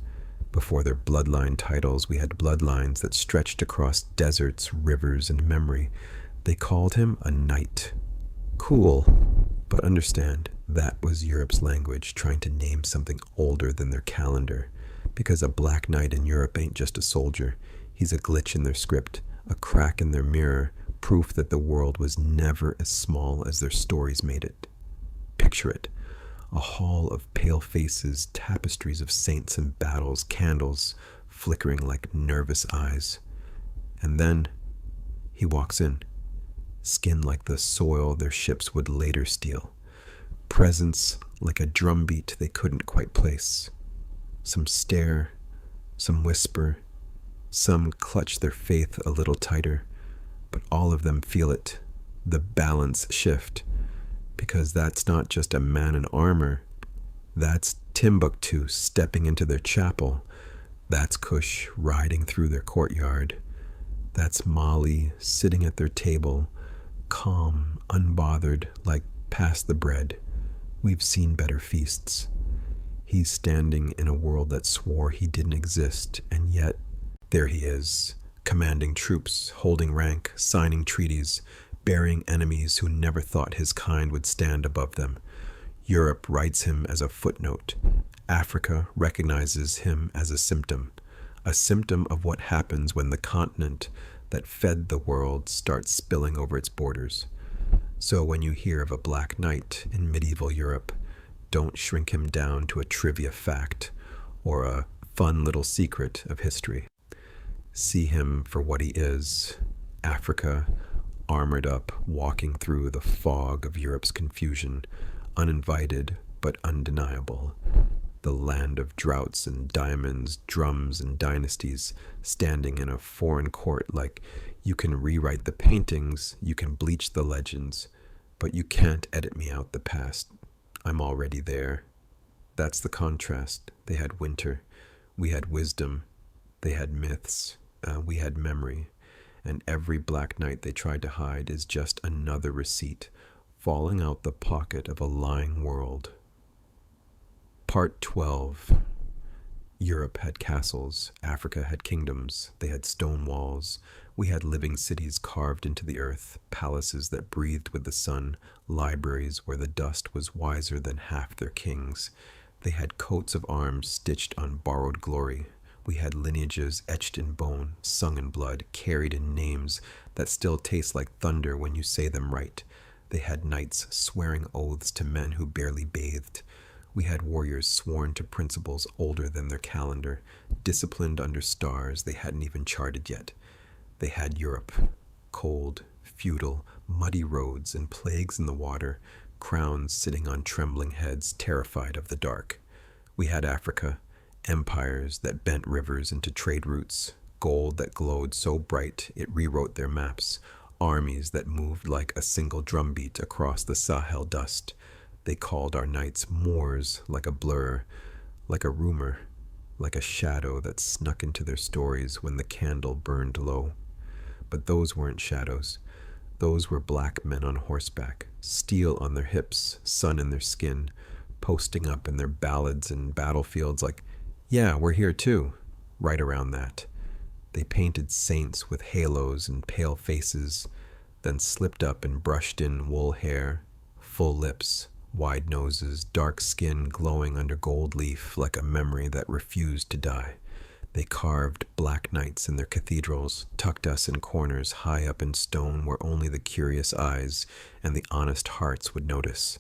S1: Before their bloodline titles, we had bloodlines that stretched across deserts, rivers, and memory. They called him a knight. Cool, but understand, that was Europe's language, trying to name something older than their calendar. Because a black knight in Europe ain't just a soldier. He's a glitch in their script, a crack in their mirror, proof that the world was never as small as their stories made it. Picture it. A hall of pale faces, tapestries of saints and battles, candles flickering like nervous eyes. And then he walks in, skin like the soil their ships would later steal, presence like a drumbeat they couldn't quite place. Some stare, some whisper, some clutch their faith a little tighter, but all of them feel it, the balance shift. Because that's not just a man in armor. That's Timbuktu stepping into their chapel. That's Kush riding through their courtyard. That's Mali sitting at their table, calm, unbothered, like pass the bread. We've seen better feasts. He's standing in a world that swore he didn't exist, and yet there he is, commanding troops, holding rank, signing treaties, burying enemies who never thought his kind would stand above them. Europe writes him as a footnote. Africa recognizes him as a symptom of what happens when the continent that fed the world starts spilling over its borders. So when you hear of a black knight in medieval Europe, don't shrink him down to a trivia fact or a fun little secret of history. See him for what he is, Africa, armored up, walking through the fog of Europe's confusion, uninvited but undeniable. The land of droughts and diamonds, drums and dynasties, standing in a foreign court like you can rewrite the paintings, you can bleach the legends, but you can't edit me out the past. I'm already there. That's the contrast. They had winter. We had wisdom. They had myths. We had memory. And every black knight they tried to hide is just another receipt falling out the pocket of a lying world. Part 12. Europe had castles, Africa had kingdoms, they had stone walls, we had living cities carved into the earth, palaces that breathed with the sun, libraries where the dust was wiser than half their kings. They had coats of arms stitched on borrowed glory. We had lineages etched in bone, sung in blood, carried in names that still taste like thunder when you say them right. They had knights swearing oaths to men who barely bathed. We had warriors sworn to principles older than their calendar, disciplined under stars they hadn't even charted yet. They had Europe, cold, feudal, muddy roads and plagues in the water, crowns sitting on trembling heads, terrified of the dark. We had Africa, empires that bent rivers into trade routes, gold that glowed so bright it rewrote their maps, armies that moved like a single drumbeat across the Sahel dust. They called our nights Moors, like a blur, like a rumor, like a shadow that snuck into their stories when the candle burned low. But those weren't shadows. Those were black men on horseback, steel on their hips, sun in their skin, posting up in their ballads and battlefields like, yeah, we're here too, right around that. They painted saints with halos and pale faces, then slipped up and brushed in wool hair, full lips, wide noses, dark skin glowing under gold leaf like a memory that refused to die. They carved black knights in their cathedrals, tucked us in corners high up in stone where only the curious eyes and the honest hearts would notice.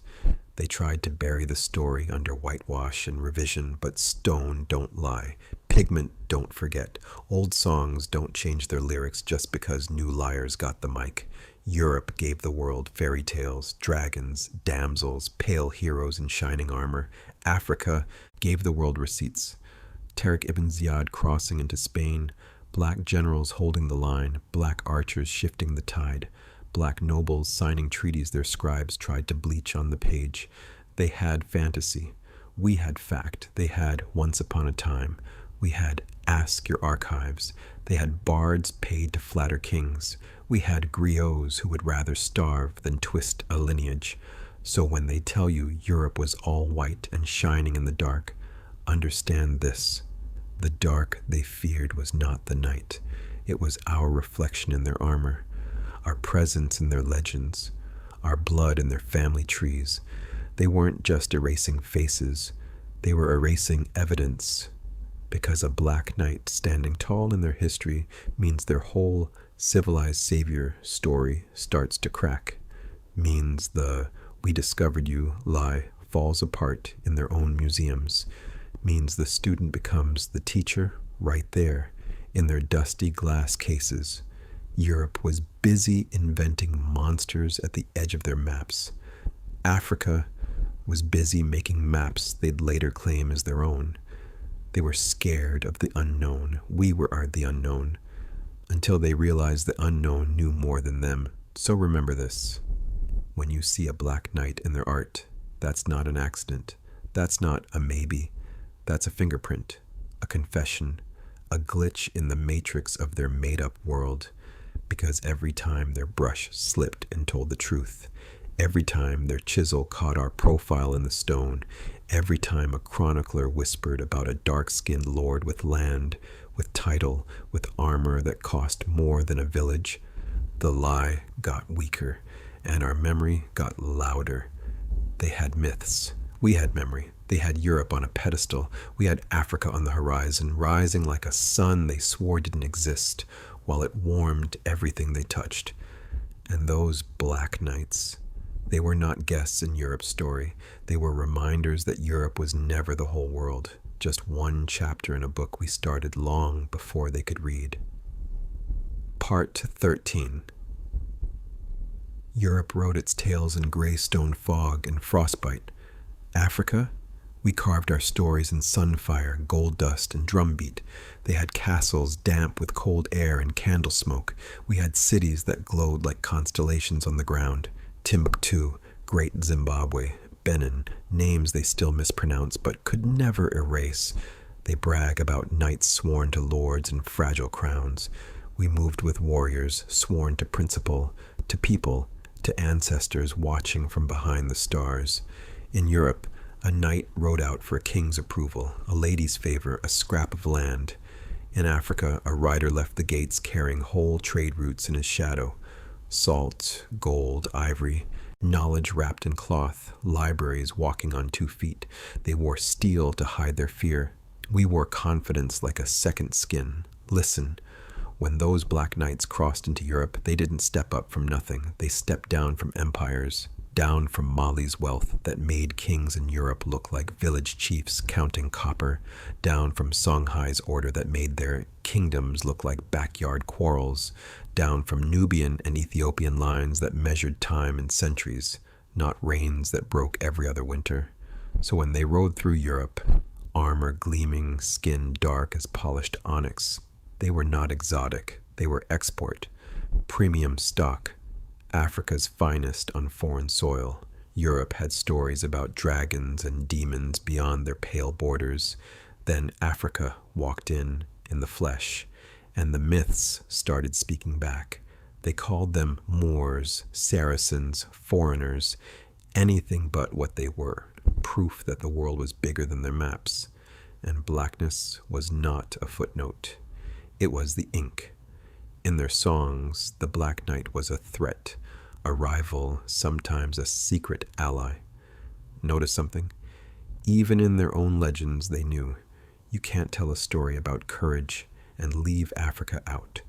S1: They tried to bury the story under whitewash and revision, but stone don't lie. Pigment don't forget. Old songs don't change their lyrics just because new liars got the mic. Europe gave the world fairy tales, dragons, damsels, pale heroes in shining armor. Africa gave the world receipts. Tariq ibn Ziyad crossing into Spain, black generals holding the line, black archers shifting the tide. Black nobles signing treaties their scribes tried to bleach on the page. They had fantasy. We had fact. They had once upon a time. We had ask your archives. They had bards paid to flatter kings. We had griots who would rather starve than twist a lineage. So when they tell you Europe was all white and shining in the dark, understand this. The dark they feared was not the night. It was our reflection in their armor, our presence in their legends, our blood in their family trees. They weren't just erasing faces, they were erasing evidence, because a black knight standing tall in their history means their whole civilized savior story starts to crack, means the "we discovered you" lie falls apart in their own museums, means the student becomes the teacher right there in their dusty glass cases. Europe was busy inventing monsters at the edge of their maps. Africa was busy making maps they'd later claim as their own. They were scared of the unknown. We were the unknown, until they realized the unknown knew more than them. So remember this. When you see a black knight in their art, that's not an accident. That's not a maybe. That's a fingerprint, a confession, a glitch in the matrix of their made-up world. Because every time their brush slipped and told the truth, every time their chisel caught our profile in the stone, every time a chronicler whispered about a dark-skinned lord with land, with title, with armor that cost more than a village, the lie got weaker, and our memory got louder. They had myths. We had memory. They had Europe on a pedestal. We had Africa on the horizon, rising like a sun they swore didn't exist, while it warmed everything they touched. And those black knights, they were not guests in Europe's story. They were reminders that Europe was never the whole world, just one chapter in a book we started long before they could read. Part 13. Europe wrote its tales in gray stone fog and frostbite. Africa? We carved our stories in sunfire, gold dust, and drumbeat. They had castles damp with cold air and candle smoke. We had cities that glowed like constellations on the ground. Timbuktu, Great Zimbabwe, Benin, names they still mispronounce but could never erase. They brag about knights sworn to lords and fragile crowns. We moved with warriors sworn to principle, to people, to ancestors watching from behind the stars. In Europe, a knight rode out for a king's approval, a lady's favor, a scrap of land. In Africa, a rider left the gates carrying whole trade routes in his shadow. Salt, gold, ivory, knowledge wrapped in cloth, libraries walking on 2 feet. They wore steel to hide their fear. We wore confidence like a second skin. Listen, when those black knights crossed into Europe, they didn't step up from nothing. They stepped down from empires, down from Mali's wealth that made kings in Europe look like village chiefs counting copper, down from Songhai's order that made their kingdoms look like backyard quarrels, down from Nubian and Ethiopian lines that measured time in centuries, not rains that broke every other winter. So when they rode through Europe, armor gleaming, skin dark as polished onyx, they were not exotic, they were export, premium stock, Africa's finest on foreign soil. Europe had stories about dragons and demons beyond their pale borders. Then Africa walked in the flesh, and the myths started speaking back. They called them Moors, Saracens, foreigners, anything but what they were, proof that the world was bigger than their maps. And blackness was not a footnote. It was the ink. In their songs, the Black Knight was a threat, a rival, sometimes a secret ally. Notice something? Even in their own legends, they knew, you can't tell a story about courage and leave Africa out.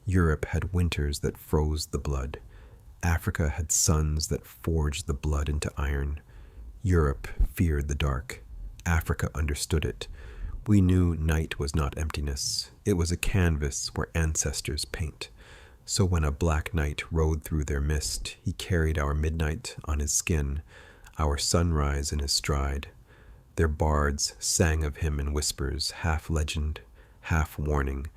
S1: Europe had winters that froze the blood. Africa had suns that forged the blood into iron. Europe feared the dark. Africa understood it. We knew night was not emptiness. It was a canvas where ancestors paint. So when a black knight rode through their mist, he carried our midnight on his skin, our sunrise in his stride. Their bards sang of him in whispers, half legend, half warning.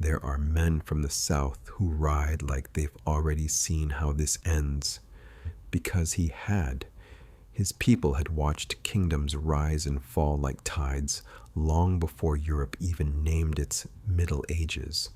S1: There are men from the south who ride like they've already seen how this ends, because he had. His people had watched kingdoms rise and fall like tides long before Europe even named its Middle Ages.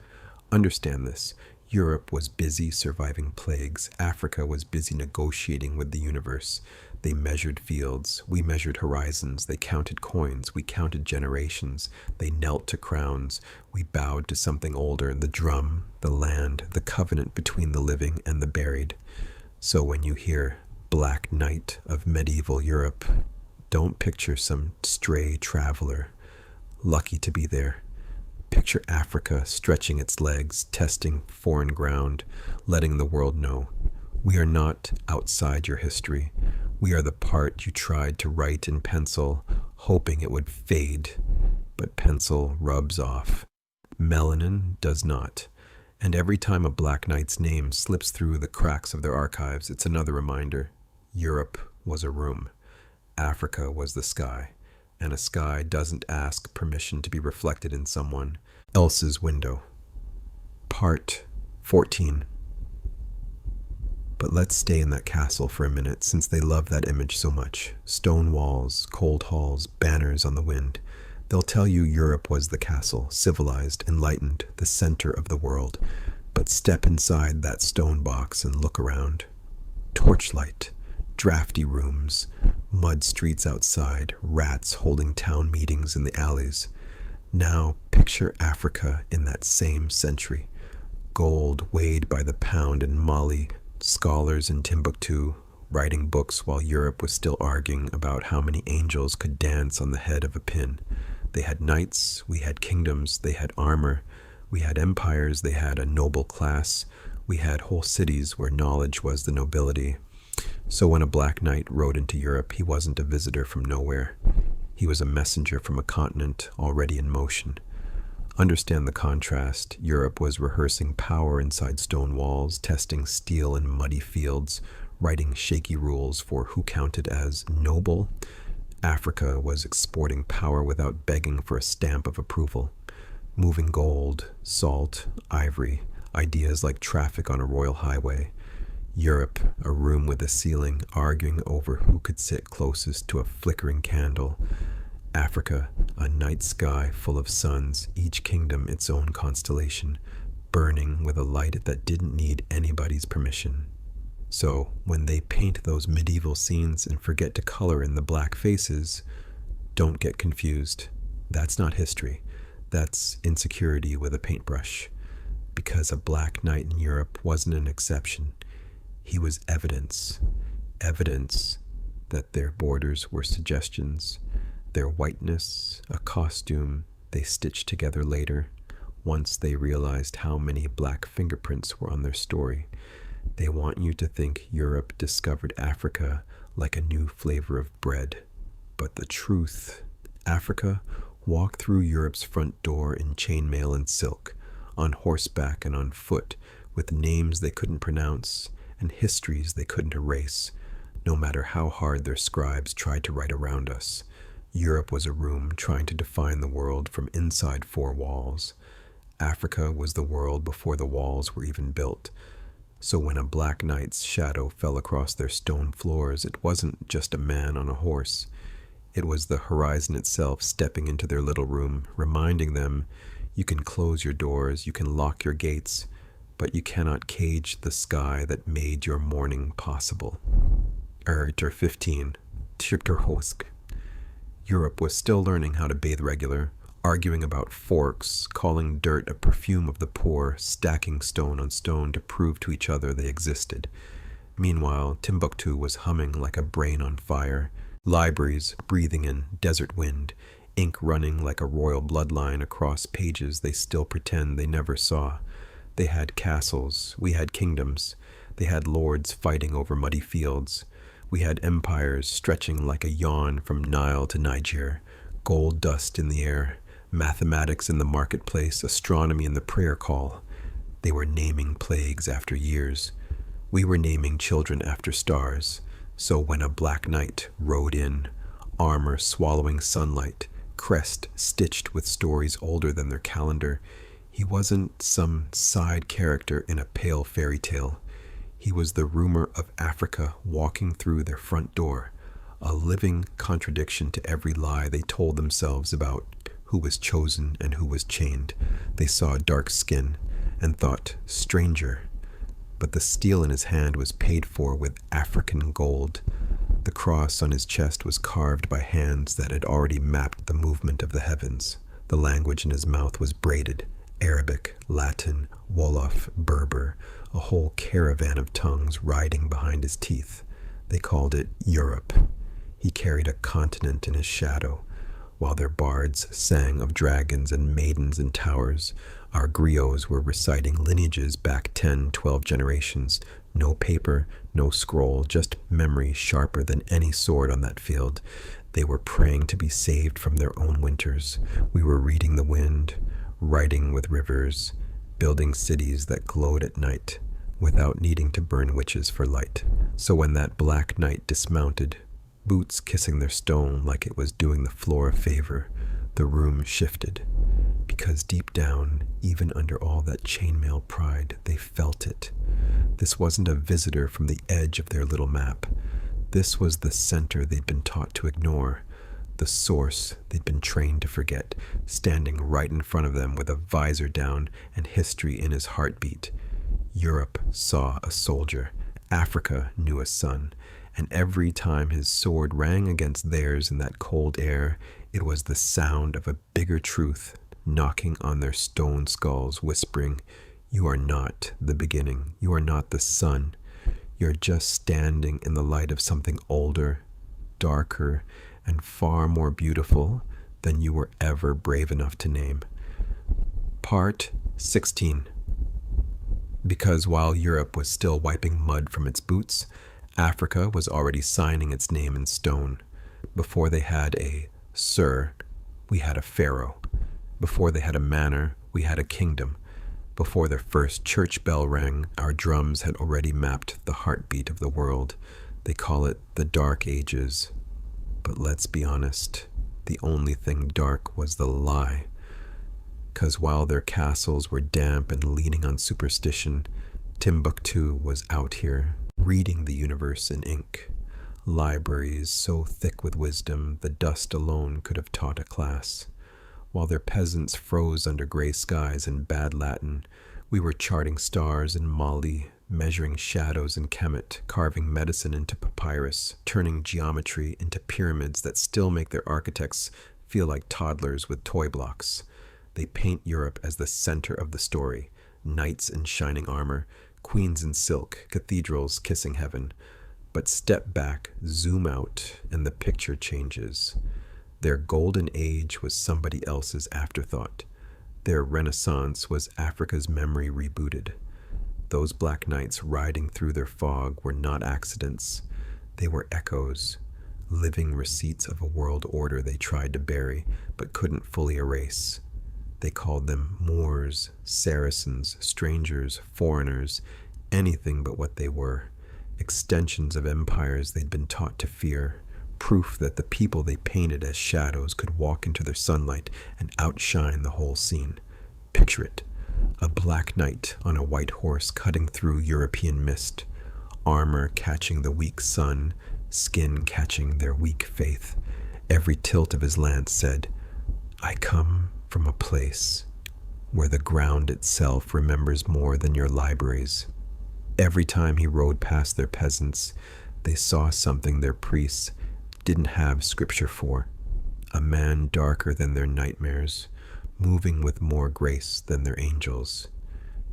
S1: Understand this. Europe was busy surviving plagues. Africa was busy negotiating with the universe. They measured fields. We measured horizons. They counted coins. We counted generations. They knelt to crowns. We bowed to something older, the drum, the land, the covenant between the living and the buried. So when you hear Black Knight of medieval Europe, don't picture some stray traveler, lucky to be there. Picture Africa stretching its legs, testing foreign ground, letting the world know, we are not outside your history. We are the part you tried to write in pencil, hoping it would fade, but pencil rubs off. Melanin does not. And every time a Black Knight's name slips through the cracks of their archives, it's another reminder. Europe was a room. Africa was the sky. And a sky doesn't ask permission to be reflected in someone else's window. Part 14. But let's stay in that castle for a minute, since they love that image so much. Stone walls, cold halls, banners on the wind. They'll tell you Europe was the castle, civilized, enlightened, the center of the world. But step inside that stone box and look around. Torchlight, drafty rooms, mud streets outside, rats holding town meetings in the alleys. Now picture Africa in that same century. Gold weighed by the pound in Mali, scholars in Timbuktu, writing books while Europe was still arguing about how many angels could dance on the head of a pin. They had knights, we had kingdoms, they had armor, we had empires, they had a noble class, we had whole cities where knowledge was the nobility. So when a Black Knight rode into Europe, he wasn't a visitor from nowhere. He was a messenger from a continent already in motion. Understand the contrast. Europe was rehearsing power inside stone walls, testing steel in muddy fields, writing shaky rules for who counted as noble. Africa was exporting power without begging for a stamp of approval. Moving gold, salt, ivory, ideas like traffic on a royal highway. Europe, a room with a ceiling, arguing over who could sit closest to a flickering candle. Africa, a night sky full of suns, each kingdom its own constellation, burning with a light that didn't need anybody's permission. So, when they paint those medieval scenes and forget to color in the black faces, don't get confused. That's not history. That's insecurity with a paintbrush. Because a Black Knight in Europe wasn't an exception. He was evidence that their borders were suggestions, their whiteness a costume they stitched together later, once they realized how many black fingerprints were on their story. They want you to think Europe discovered Africa like a new flavor of bread. But the truth, Africa walked through Europe's front door in chainmail and silk, on horseback and on foot, with names they couldn't pronounce, and histories they couldn't erase, no matter how hard their scribes tried to write around us. Europe was a room trying to define the world from inside four walls. Africa was the world before the walls were even built. So when a Black Knight's shadow fell across their stone floors, it wasn't just a man on a horse. It was the horizon itself stepping into their little room, reminding them, you can close your doors, you can lock your gates, but you cannot cage the sky that made your morning possible. 15. Tirterhosk. Europe was still learning how to bathe regular, arguing about forks, calling dirt a perfume of the poor, stacking stone on stone to prove to each other they existed. Meanwhile, Timbuktu was humming like a brain on fire, libraries breathing in desert wind, ink running like a royal bloodline across pages they still pretend they never saw. They had castles, we had kingdoms, they had lords fighting over muddy fields. We had empires stretching like a yawn from Nile to Niger, gold dust in the air, mathematics in the marketplace, astronomy in the prayer call. They were naming plagues after years. We were naming children after stars. So when a Black Knight rode in, armor swallowing sunlight, crest stitched with stories older than their calendar, He wasn't some side character in a pale fairy tale. He was the rumor of Africa walking through their front door, a living contradiction to every lie they told themselves about who was chosen and who was chained. They saw dark skin and thought, stranger. But the steel in his hand was paid for with African gold. The cross on his chest was carved by hands that had already mapped the movement of the heavens. The language in his mouth was braided: Arabic, Latin, Wolof, Berber, a whole caravan of tongues riding behind his teeth. They called it Europe. He carried a continent in his shadow. While their bards sang of dragons and maidens in towers, our griots were reciting lineages back 10, 12 generations. No paper, no scroll, just memory sharper than any sword on that field. They were praying to be saved from their own winters. We were reading the wind, writing with rivers, building cities that glowed at night, without needing to burn witches for light. So when that black knight dismounted, boots kissing their stone like it was doing the floor a favor, the room shifted. Because deep down, even under all that chainmail pride, they felt it. This wasn't a visitor from the edge of their little map. This was the center they'd been taught to ignore, the source they'd been trained to forget, standing right in front of them with a visor down and history in his heartbeat. Europe saw a soldier. Africa knew a son. And every time his sword rang against theirs in that cold air, it was the sound of a bigger truth knocking on their stone skulls, whispering, "You are not the beginning. You are not the sun. You're just standing in the light of something older, darker, and far more beautiful than you were ever brave enough to name." Part 16. Because while Europe was still wiping mud from its boots, Africa was already signing its name in stone. Before they had a sir, we had a pharaoh. Before they had a manor, we had a kingdom. Before their first church bell rang, our drums had already mapped the heartbeat of the world. They call it the Dark Ages. But let's be honest, the only thing dark was the lie. 'Cause while their castles were damp and leaning on superstition, Timbuktu was out here, reading the universe in ink. Libraries so thick with wisdom, the dust alone could have taught a class. While their peasants froze under gray skies and bad Latin, we were charting stars in Mali, measuring shadows in Kemet, carving medicine into papyrus, turning geometry into pyramids that still make their architects feel like toddlers with toy blocks. They paint Europe as the center of the story: knights in shining armor, queens in silk, cathedrals kissing heaven. But step back, zoom out, and the picture changes. Their golden age was somebody else's afterthought. Their renaissance was Africa's memory rebooted. Those black knights riding through their fog were not accidents. They were echoes, living receipts of a world order they tried to bury but couldn't fully erase. They called them Moors, Saracens, strangers, foreigners, anything but what they were. Extensions of empires they'd been taught to fear. Proof that the people they painted as shadows could walk into their sunlight and outshine the whole scene. Picture it. A black knight on a white horse cutting through European mist. Armor catching the weak sun, skin catching their weak faith. Every tilt of his lance said, "I come from a place where the ground itself remembers more than your libraries." Every time he rode past their peasants, they saw something their priests didn't have scripture for. A man darker than their nightmares, moving with more grace than their angels.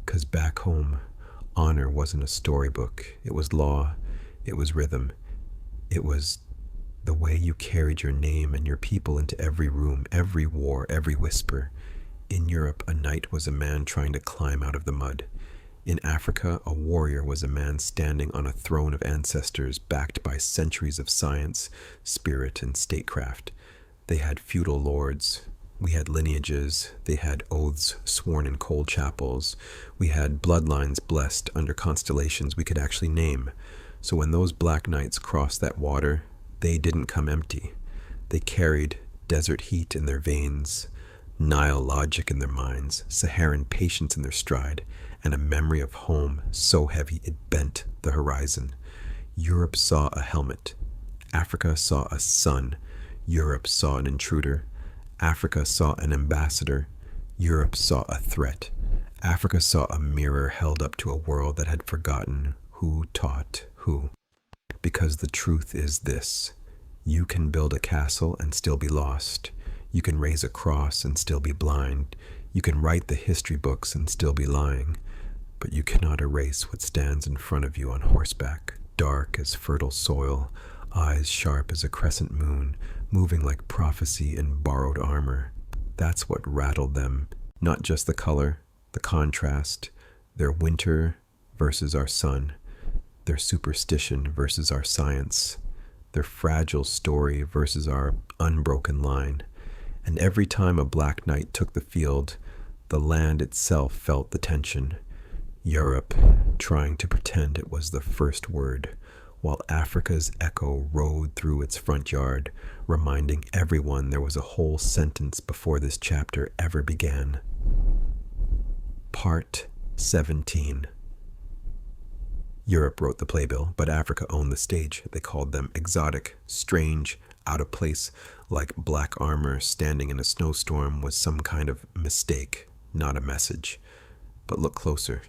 S1: 'Cause back home, honor wasn't a storybook. It was law. It was rhythm. It was the way you carried your name and your people into every room, every war, every whisper. In Europe, a knight was a man trying to climb out of the mud. In Africa, a warrior was a man standing on a throne of ancestors backed by centuries of science, spirit, and statecraft. They had feudal lords. We had lineages. They had oaths sworn in cold chapels. We had bloodlines blessed under constellations we could actually name. So when those black knights crossed that water, they didn't come empty. They carried desert heat in their veins, Nile logic in their minds, Saharan patience in their stride, and a memory of home so heavy it bent the horizon. Europe saw a helmet. Africa saw a sun. Europe saw an intruder. Africa saw an ambassador. Europe saw a threat. Africa saw a mirror held up to a world that had forgotten who taught who. Because the truth is this: you can build a castle and still be lost. You can raise a cross and still be blind. You can write the history books and still be lying. But you cannot erase what stands in front of you on horseback, dark as fertile soil, eyes sharp as a crescent moon, moving like prophecy in borrowed armor. That's what rattled them, not just the color, the contrast, their winter versus our sun, their superstition versus our science, their fragile story versus our unbroken line. And every time a black knight took the field, the land itself felt the tension. Europe trying to pretend it was the first word, while Africa's echo rode through its front yard, reminding everyone there was a whole sentence before this chapter ever began. Part 17. Europe wrote the playbill, but Africa owned the stage. They called them exotic, strange, out of place, like black armor standing in a snowstorm was some kind of mistake, not a message. But look closer.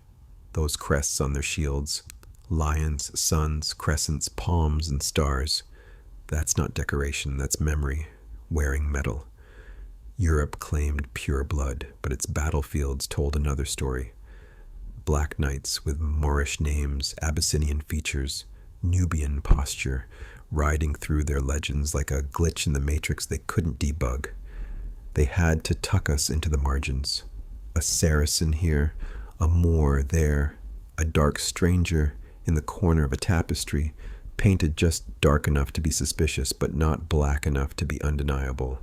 S1: Those crests on their shields, lions, suns, crescents, palms, and stars. That's not decoration, that's memory, wearing metal. Europe claimed pure blood, but its battlefields told another story. Black knights with Moorish names, Abyssinian features, Nubian posture, riding through their legends like a glitch in the matrix they couldn't debug. They had to tuck us into the margins. A Saracen here, a Moor there, a dark stranger in the corner of a tapestry, painted just dark enough to be suspicious, but not black enough to be undeniable.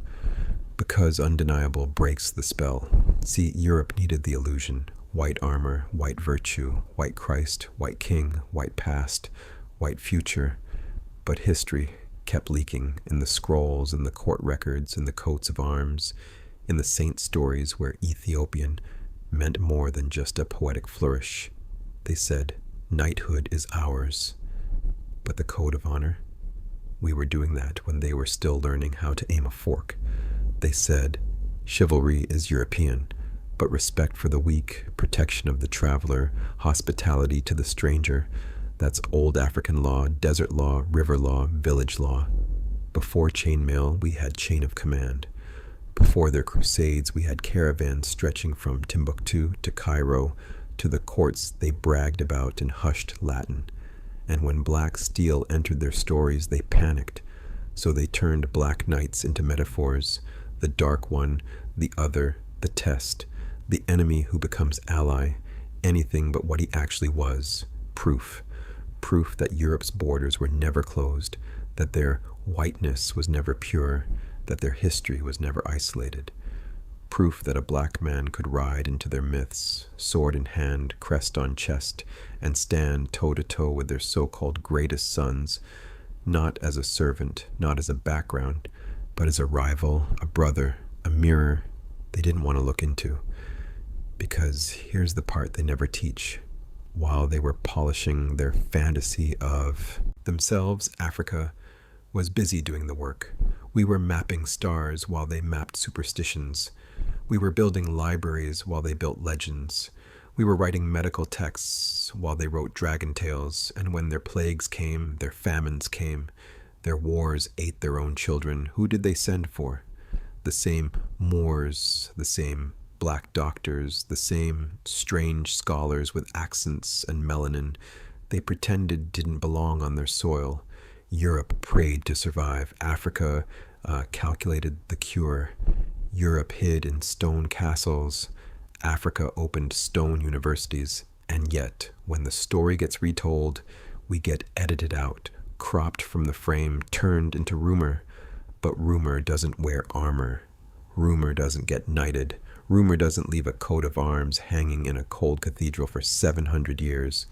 S1: Because undeniable breaks the spell. See, Europe needed the illusion. White armor, white virtue, white Christ, white king, white past, white future. But history kept leaking in the scrolls, in the court records, in the coats of arms, in the saint stories where Ethiopian meant more than just a poetic flourish. They said, knighthood is ours. But the code of honor? We were doing that when they were still learning how to aim a fork. They said, chivalry is European, but respect for the weak, protection of the traveler, hospitality to the stranger, that's old African law, desert law, river law, village law. Before chainmail, we had chain of command. Before their crusades, we had caravans stretching from Timbuktu to Cairo to the courts they bragged about in hushed Latin. And when black steel entered their stories, they panicked. So they turned black knights into metaphors, the dark one, the other, the test, the enemy who becomes ally, anything but what he actually was, proof. Proof that Europe's borders were never closed, that their whiteness was never pure, that their history was never isolated. Proof that a black man could ride into their myths, sword in hand, crest on chest, and stand toe-to-toe with their so-called greatest sons, not as a servant, not as a background, but as a rival, a brother, a mirror they didn't want to look into. Because here's the part they never teach. While they were polishing their fantasy of themselves, Africa was busy doing the work. We were mapping stars while they mapped superstitions. We were building libraries while they built legends. We were writing medical texts while they wrote dragon tales, and when their plagues came, their famines came, their wars ate their own children, who did they send for? The same Moors, the same black doctors, the same strange scholars with accents and melanin they pretended didn't belong on their soil. Europe prayed to survive. Africa calculated the cure. Europe hid in stone castles. Africa opened stone universities. And yet, when the story gets retold, we get edited out, cropped from the frame, turned into rumor. But rumor doesn't wear armor. Rumor doesn't get knighted. Rumor doesn't leave a coat of arms hanging in a cold cathedral for 700 years.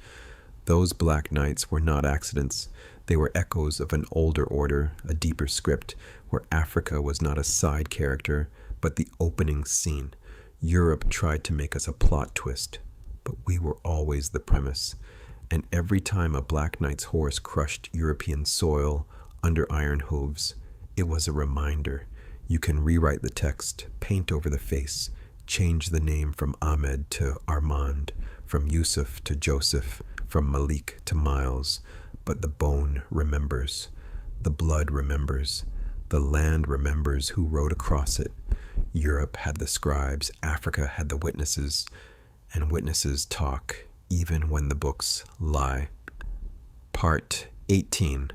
S1: Those black knights were not accidents. They were echoes of an older order, a deeper script, where Africa was not a side character, but the opening scene. Europe tried to make us a plot twist, but we were always the premise. And every time a Black Knight's horse crushed European soil under iron hooves, it was a reminder. You can rewrite the text, paint over the face, change the name from Ahmed to Armand, from Yusuf to Joseph, from Malik to Miles, but the bone remembers. The blood remembers. The land remembers who rode across it. Europe had the scribes, Africa had the witnesses, and witnesses talk even when the books lie. Part 18.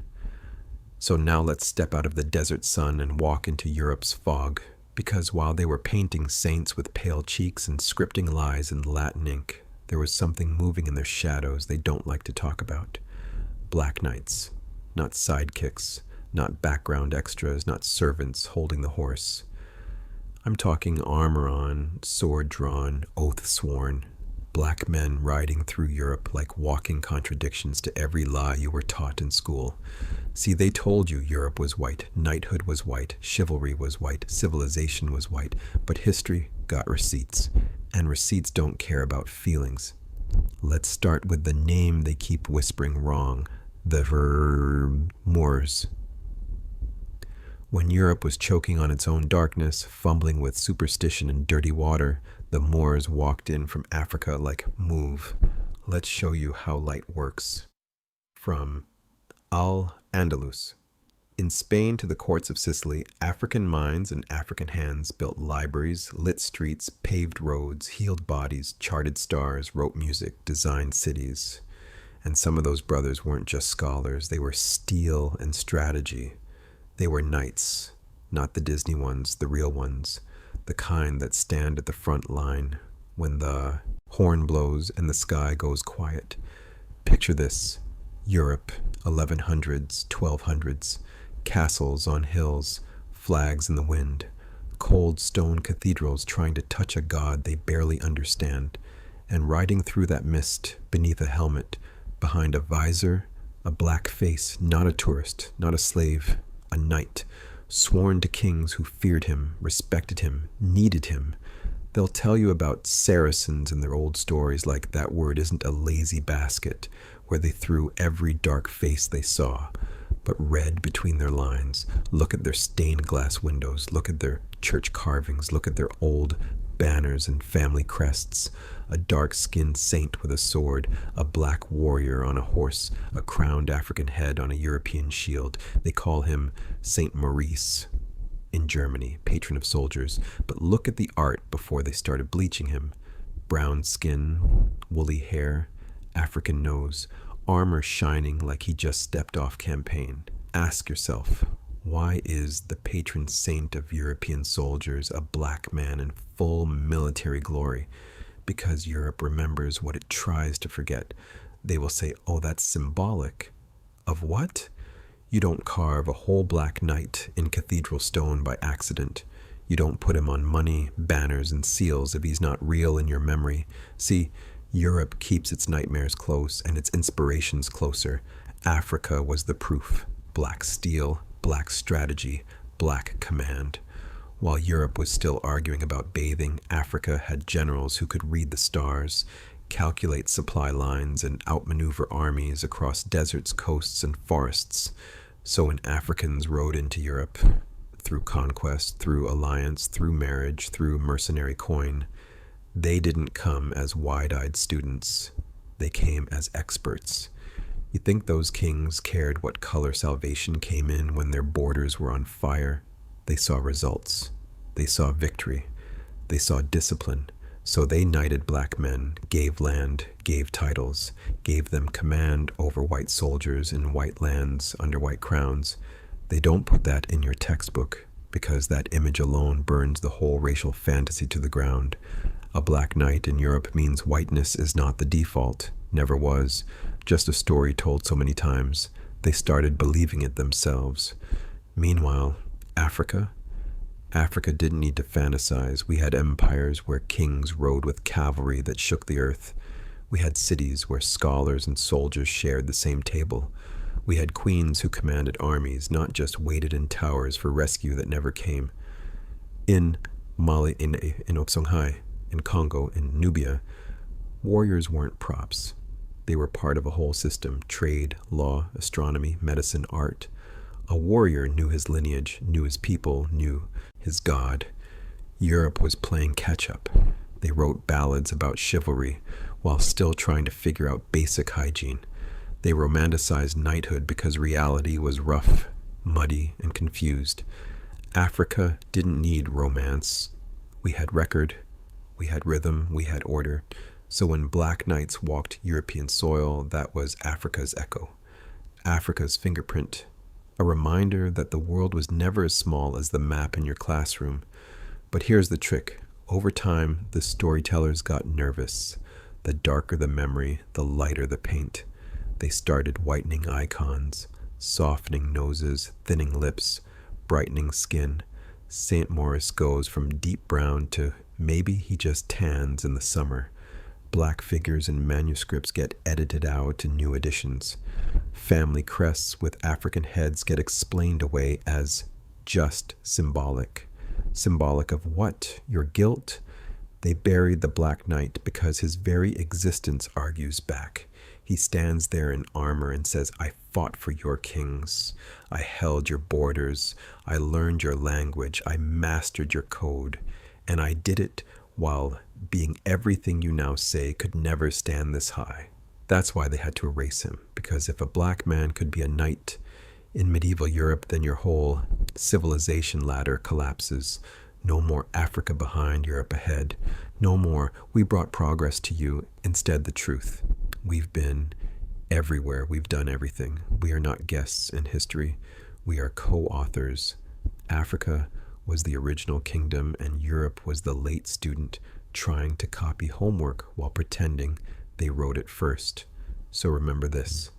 S1: So now let's step out of the desert sun and walk into Europe's fog, because while they were painting saints with pale cheeks and scripting lies in Latin ink, there was something moving in their shadows they don't like to talk about. Black Knights, not sidekicks, not background extras, not servants holding the horse. I'm talking armor on, sword drawn, oath sworn, black men riding through Europe like walking contradictions to every lie you were taught in school. See, they told you Europe was white, knighthood was white, chivalry was white, civilization was white, but history got receipts, and receipts don't care about feelings. Let's start with the name they keep whispering wrong, the verb Moors. When Europe was choking on its own darkness, fumbling with superstition and dirty water, the Moors walked in from Africa like, move. Let's show you how light works. From Al-Andalus. In Spain to the courts of Sicily, African minds and African hands built libraries, lit streets, paved roads, healed bodies, charted stars, wrote music, designed cities. And some of those brothers weren't just scholars, they were steel and strategy. They were knights, not the Disney ones, the real ones, the kind that stand at the front line when the horn blows and the sky goes quiet. Picture this, Europe, 1100s, 1200s, castles on hills, flags in the wind, cold stone cathedrals trying to touch a god they barely understand, and riding through that mist beneath a helmet, behind a visor, a black face, not a tourist, not a slave, a knight, sworn to kings who feared him, respected him, needed him. They'll tell you about Saracens in their old stories like that word isn't a lazy basket where they threw every dark face they saw, but read between their lines. Look at their stained glass windows, look at their church carvings, look at their old banners and family crests, a dark-skinned saint with a sword, a black warrior on a horse, a crowned African head on a European shield. They call him Saint Maurice in Germany, patron of soldiers. But look at the art before they started bleaching him. Brown skin, woolly hair, African nose, armor shining like he just stepped off campaign. Ask yourself, why is the patron saint of European soldiers a black man in full military glory? Because Europe remembers what it tries to forget. They will say, oh, that's symbolic. Of what? You don't carve a whole black knight in cathedral stone by accident. You don't put him on money, banners, and seals if he's not real in your memory. See, Europe keeps its nightmares close and its inspirations closer. Africa was the proof. Black steel, black strategy, black command. While Europe was still arguing about bathing, Africa had generals who could read the stars, calculate supply lines, and outmaneuver armies across deserts, coasts, and forests. So when Africans rode into Europe, through conquest, through alliance, through marriage, through mercenary coin, they didn't come as wide-eyed students. They came as experts. You think those kings cared what color salvation came in when their borders were on fire? They saw results. They saw victory. They saw discipline. So they knighted black men, gave land, gave titles, gave them command over white soldiers in white lands under white crowns. They don't put that in your textbook because that image alone burns the whole racial fantasy to the ground. A black knight in Europe means whiteness is not the default, never was, just a story told so many times. They started believing it themselves. Meanwhile, Africa didn't need to fantasize. We had empires where kings rode with cavalry that shook the earth. We had cities where scholars and soldiers shared the same table. We had queens who commanded armies, not just waited in towers for rescue that never came. In Mali, in Songhai, in Congo, in Nubia, warriors weren't props. They were part of a whole system: trade, law, astronomy, medicine, art. A warrior knew his lineage, knew his people, knew his god. Europe was playing catch-up. They wrote ballads about chivalry while still trying to figure out basic hygiene. They romanticized knighthood because reality was rough, muddy, and confused. Africa didn't need romance. We had record, we had rhythm, we had order. So when black knights walked European soil, that was Africa's echo, Africa's fingerprint, a reminder that the world was never as small as the map in your classroom. But here's the trick. Over time, the storytellers got nervous. The darker the memory, the lighter the paint. They started whitening icons, softening noses, thinning lips, brightening skin. St. Maurice goes from deep brown to maybe he just tans in the summer. Black figures in manuscripts get edited out in new editions. Family crests with African heads get explained away as just symbolic. Symbolic of what? Your guilt? They buried the Black Knight because his very existence argues back. He stands there in armor and says, I fought for your kings. I held your borders. I learned your language. I mastered your code. And I did it while being everything you now say could never stand this high. That's why they had to erase him, because if a black man could be a knight in medieval Europe, then your whole civilization ladder collapses. No more Africa behind, Europe ahead. No more, we brought progress to you. Instead, the truth. We've been everywhere. We've done everything. We are not guests in history. We are co-authors. Africa was the original kingdom, and Europe was the late student trying to copy homework while pretending they wrote it first. So remember this.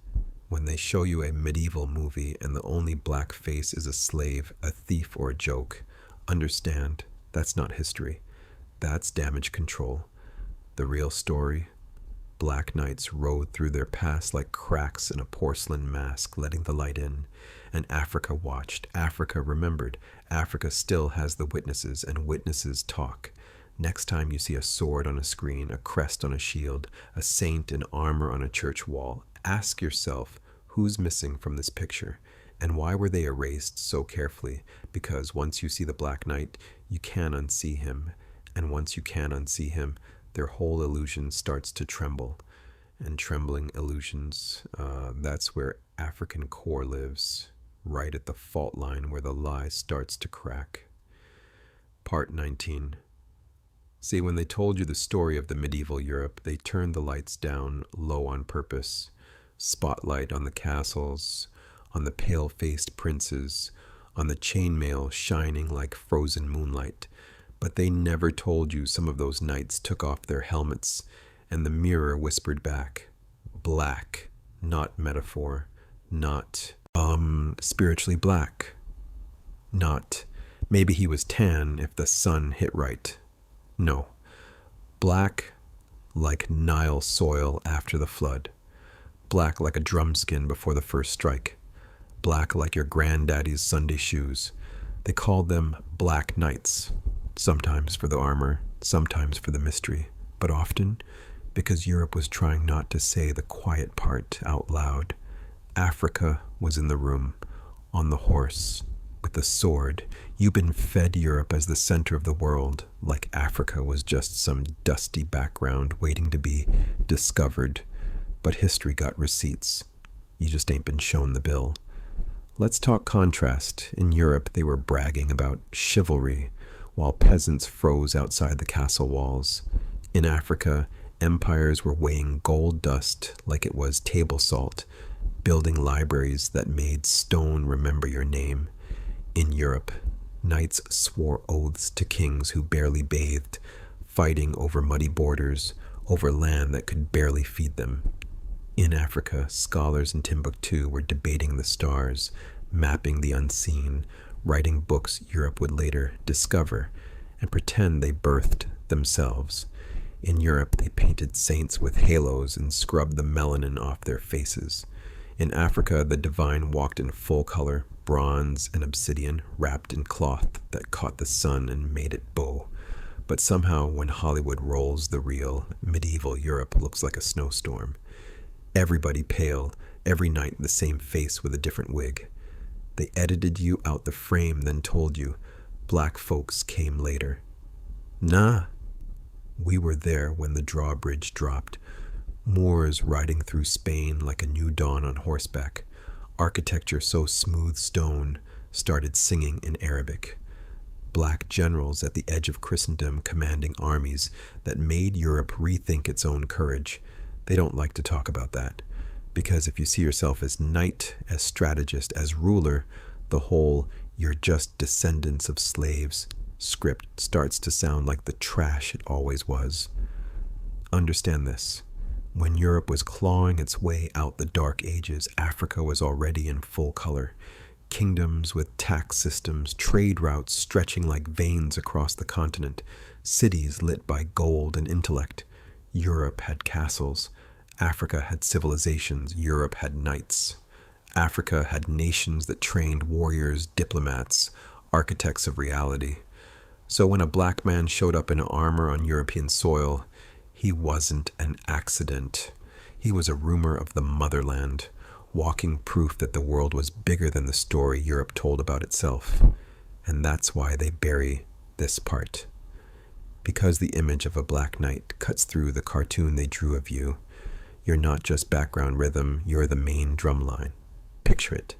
S1: When they show you a medieval movie and the only black face is a slave, a thief, or a joke, understand that's not history. That's damage control. The real story: black knights rode through their past like cracks in a porcelain mask, letting the light in. And Africa watched. Africa remembered. Africa still has the witnesses, and witnesses talk. Next time you see a sword on a screen, a crest on a shield, a saint in armor on a church wall, ask yourself, who's missing from this picture? And why were they erased so carefully? Because once you see the Black Knight, you can unsee him. And once you can unsee him, their whole illusion starts to tremble. And trembling illusions, that's where African core lives, right at the fault line where the lie starts to crack. Part 19. See, when they told you the story of the medieval Europe, they turned the lights down low on purpose. Spotlight on the castles, on the pale-faced princes, on the chainmail shining like frozen moonlight. But they never told you some of those knights took off their helmets, and the mirror whispered back, black, not metaphor, not, spiritually black, not, maybe he was tan if the sun hit right. No, black like Nile soil after the flood. Black like a drum skin before the first strike. Black like your granddaddy's Sunday shoes. They called them black knights, sometimes for the armor, sometimes for the mystery, but often because Europe was trying not to say the quiet part out loud. Africa was in the room, on the horse, with the sword. You've been fed Europe as the center of the world, like Africa was just some dusty background waiting to be discovered. But history got receipts. You just ain't been shown the bill. Let's talk contrast. In Europe, they were bragging about chivalry, while peasants froze outside the castle walls. In Africa, empires were weighing gold dust like it was table salt, building libraries that made stone remember your name. In Europe, knights swore oaths to kings who barely bathed, fighting over muddy borders, over land that could barely feed them. In Africa, scholars in Timbuktu were debating the stars, mapping the unseen, writing books Europe would later discover and pretend they birthed themselves. In Europe, they painted saints with halos and scrubbed the melanin off their faces. In Africa, the divine walked in full color, bronze and obsidian wrapped in cloth that caught the sun and made it bow. But somehow when Hollywood rolls the reel, medieval Europe looks like a snowstorm. Everybody pale, every night the same face with a different wig. They edited you out the frame, then told you black folks came later. Nah, we were there when the drawbridge dropped. Moors riding through Spain like a new dawn on horseback. Architecture so smooth stone started singing in Arabic. Black generals at the edge of Christendom commanding armies that made Europe rethink its own courage. They don't like to talk about that, because if you see yourself as knight, as strategist, as ruler, the whole "you're just descendants of slaves" script starts to sound like the trash it always was. Understand this. When Europe was clawing its way out the Dark Ages, Africa was already in full color. Kingdoms with tax systems, trade routes stretching like veins across the continent, cities lit by gold and intellect. Europe had castles. Africa had civilizations. Europe had knights. Africa had nations that trained warriors, diplomats, architects of reality. So when a black man showed up in armor on European soil, he wasn't an accident. He was a rumor of the motherland, walking proof that the world was bigger than the story Europe told about itself. And that's why they bury this part. Because the image of a black knight cuts through the cartoon they drew of you. You're not just background rhythm, you're the main drum line. Picture it,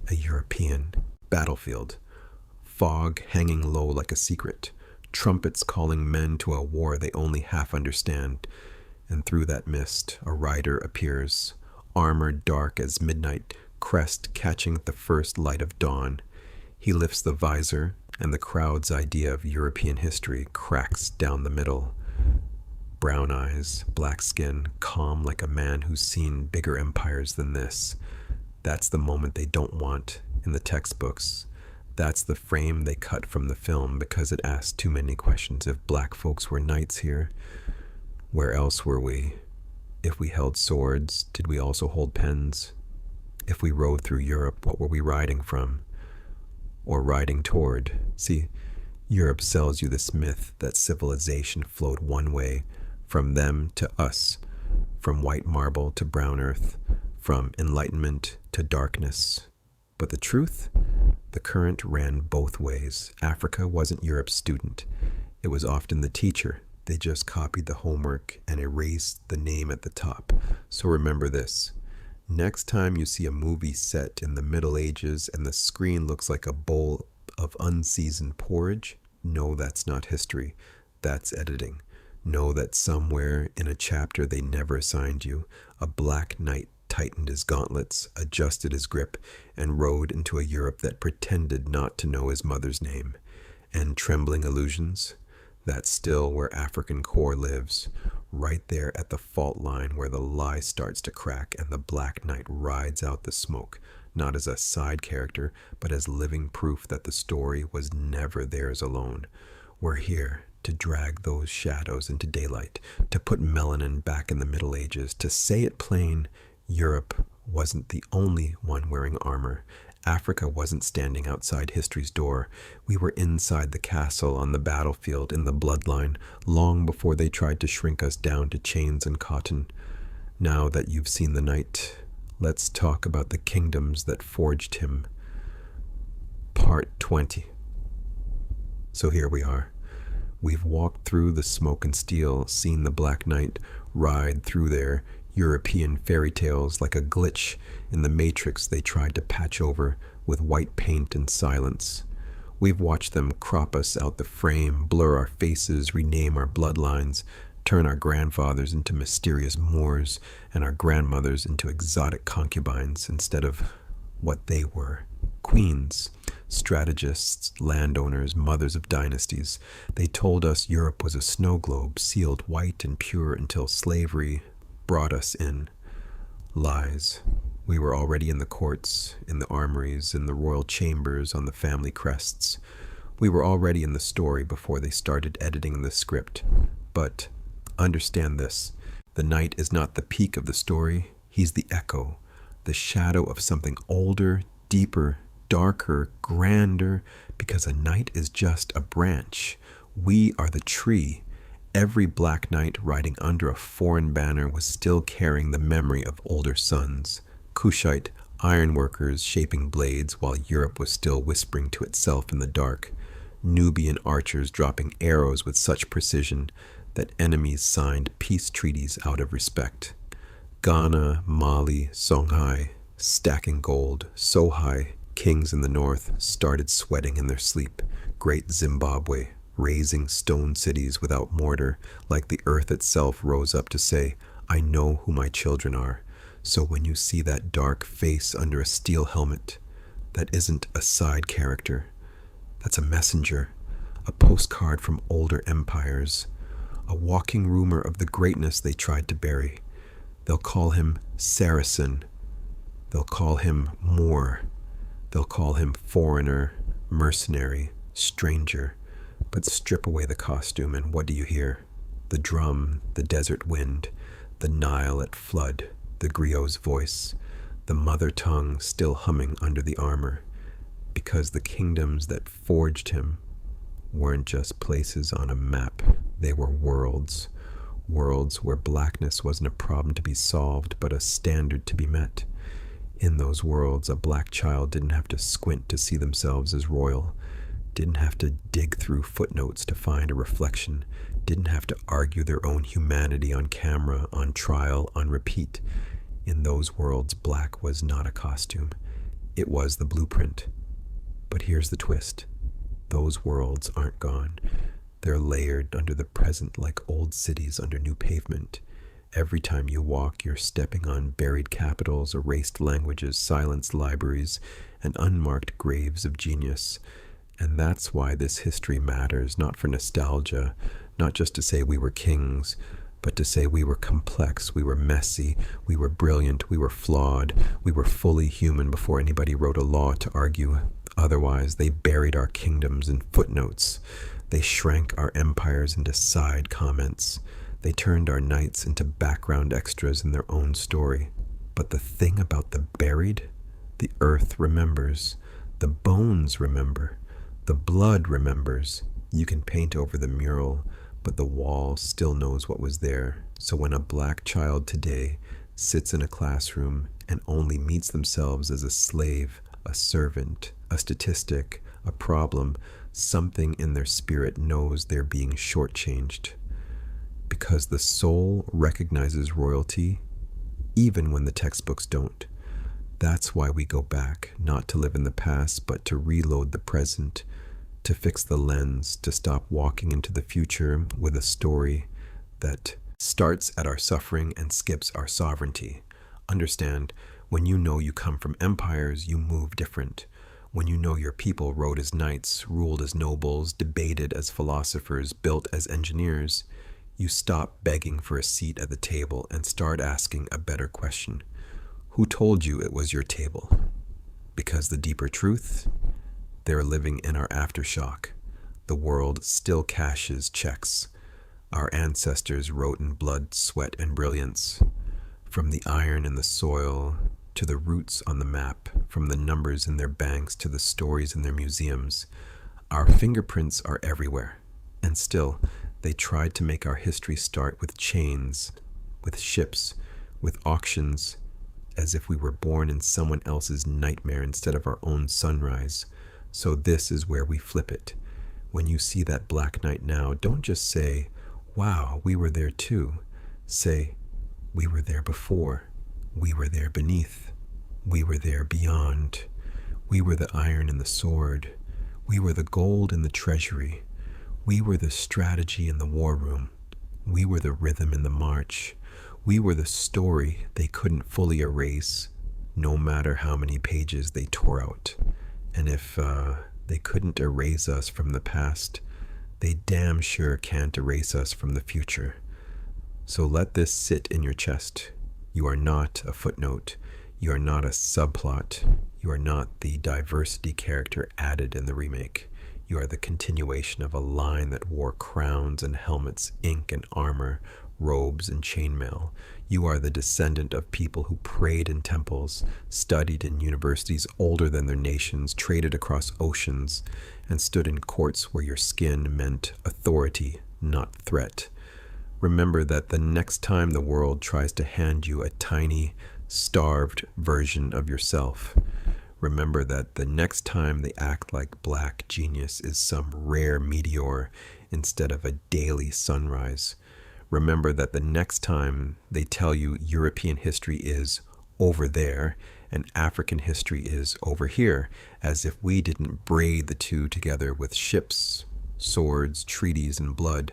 S1: a European battlefield. Fog hanging low like a secret. Trumpets calling men to a war they only half understand. And through that mist, a rider appears, armor dark as midnight, crest catching the first light of dawn. He lifts the visor, and the crowd's idea of European history cracks down the middle. Brown eyes, black skin, calm like a man who's seen bigger empires than this. That's the moment they don't want in the textbooks. That's the frame they cut from the film because it asked too many questions. If black folks were knights here, where else were we? If we held swords, did we also hold pens? If we rode through Europe, what were we riding from? Or riding toward? See, Europe sells you this myth that civilization flowed one way, from them to us, from white marble to brown earth, from enlightenment to darkness. But the truth? The current ran both ways. Africa wasn't Europe's student. It was often the teacher. They just copied the homework and erased the name at the top. So remember this. Next time you see a movie set in the Middle Ages and the screen looks like a bowl of unseasoned porridge, know that's not history. That's editing. Know that somewhere in a chapter they never assigned you, a black knight tightened his gauntlets, adjusted his grip, and rode into a Europe that pretended not to know his mother's name. And trembling illusions? That's still where African core lives, right there at the fault line where the lie starts to crack and the Black Knight rides out the smoke, not as a side character, but as living proof that the story was never theirs alone. We're here to drag those shadows into daylight, to put melanin back in the Middle Ages, to say it plain. Europe wasn't the only one wearing armor. Africa wasn't standing outside history's door. We were inside the castle, on the battlefield, in the bloodline, long before they tried to shrink us down to chains and cotton. Now that you've seen the knight, let's talk about the kingdoms that forged him. Part 20. So here we are. We've walked through the smoke and steel, seen the Black Knight ride through their European fairy tales like a glitch in the matrix they tried to patch over with white paint and silence. We've watched them crop us out the frame, blur our faces, rename our bloodlines, turn our grandfathers into mysterious Moors and our grandmothers into exotic concubines instead of what they were, queens, strategists, landowners, mothers of dynasties. They told us Europe was a snow globe sealed white and pure until slavery brought us in. Lies. We were already in the courts, in the armories, in the royal chambers, on the family crests. We were already in the story before they started editing the script. But understand this. The knight is not the peak of the story. He's the echo, the shadow of something older, deeper, darker, grander, because a knight is just a branch. We are the tree. Every black knight riding under a foreign banner was still carrying the memory of older sons, Kushite ironworkers shaping blades while Europe was still whispering to itself in the dark, Nubian archers dropping arrows with such precision that enemies signed peace treaties out of respect. Ghana, Mali, Songhai, stacking gold so high, kings in the north started sweating in their sleep. Great Zimbabwe, raising stone cities without mortar, like the earth itself rose up to say, I know who my children are. So when you see that dark face under a steel helmet, that isn't a side character. That's a messenger, a postcard from older empires, a walking rumor of the greatness they tried to bury. They'll call him Saracen. They'll call him Moor. They'll call him foreigner, mercenary, stranger. But strip away the costume and what do you hear? The drum, the desert wind, the Nile at flood, the griot's voice, the mother tongue still humming under the armor. Because the kingdoms that forged him weren't just places on a map. They were worlds. Worlds where blackness wasn't a problem to be solved, but a standard to be met. In those worlds, a black child didn't have to squint to see themselves as royal, didn't have to dig through footnotes to find a reflection, didn't have to argue their own humanity on camera, on trial, on repeat. In those worlds, black was not a costume. It was the blueprint. But here's the twist. Those worlds aren't gone. They're layered under the present like old cities under new pavement. Every time you walk, you're stepping on buried capitals, erased languages, silenced libraries, and unmarked graves of genius. And that's why this history matters, not for nostalgia, not just to say we were kings, but to say we were complex, we were messy, we were brilliant, we were flawed, we were fully human before anybody wrote a law to argue. Otherwise, they buried our kingdoms in footnotes. They shrank our empires into side comments. They turned our knights into background extras in their own story. But the thing about the buried, the earth remembers, the bones remember, the blood remembers. You can paint over the mural, but the wall still knows what was there. So when a black child today sits in a classroom and only meets themselves as a slave, a servant, a statistic, a problem, something in their spirit knows they're being shortchanged. Because the soul recognizes royalty, even when the textbooks don't. That's why we go back, not to live in the past, but to reload the present, to fix the lens, to stop walking into the future with a story that starts at our suffering and skips our sovereignty. Understand, when you know you come from empires, you move different. When you know your people rode as knights, ruled as nobles, debated as philosophers, built as engineers, you stop begging for a seat at the table and start asking a better question. Who told you it was your table? Because the deeper truth, they're living in our aftershock. The world still cashes checks. Our ancestors wrote in blood, sweat, and brilliance. From the iron in the soil to the roots on the map, from the numbers in their banks to the stories in their museums, our fingerprints are everywhere. And still, they tried to make our history start with chains, with ships, with auctions, as if we were born in someone else's nightmare instead of our own sunrise. So this is where we flip it. When you see that black knight now, don't just say, wow, we were there too. Say, we were there before. We were there beneath. We were there beyond. We were the iron and the sword. We were the gold in the treasury. We were the strategy in the war room. We were the rhythm in the march. We were the story they couldn't fully erase, no matter how many pages they tore out. And if they couldn't erase us from the past, they damn sure can't erase us from the future. So let this sit in your chest. You are not a footnote. You are not a subplot. You are not the diversity character added in the remake. You are the continuation of a line that wore crowns and helmets, ink and armor, robes and chainmail. You are the descendant of people who prayed in temples, studied in universities older than their nations, traded across oceans, and stood in courts where your skin meant authority, not threat. Remember that the next time the world tries to hand you a tiny, starved version of yourself, remember that the next time they act like black genius is some rare meteor instead of a daily sunrise. Remember that the next time they tell you European history is over there and African history is over here, as if we didn't braid the two together with ships, swords, treaties, and blood.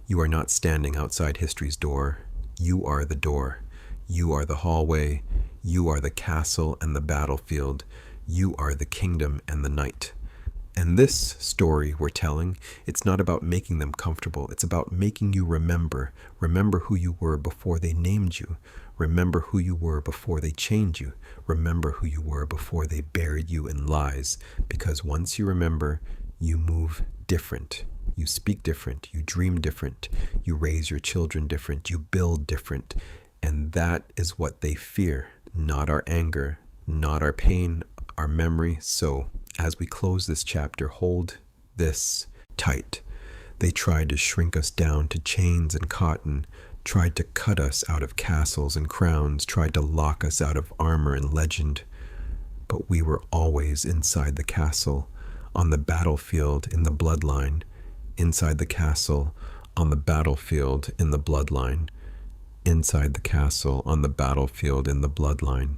S1: You are not standing outside history's door. You are the door. You are the hallway. You are the castle and the battlefield. You are the kingdom and the knight. And this story we're telling, it's not about making them comfortable. It's about making you remember. Remember who you were before they named you. Remember who you were before they chained you. Remember who you were before they buried you in lies. Because once you remember, you move different. You speak different. You dream different. You raise your children different. You build different. And that is what they fear. Not our anger, not our pain, our memory. So, as we close this chapter, hold this tight. They tried to shrink us down to chains and cotton, tried to cut us out of castles and crowns, tried to lock us out of armor and legend. But we were always inside the castle, on the battlefield in the bloodline, inside the castle, on the battlefield in the bloodline, inside the castle, on the battlefield in the bloodline.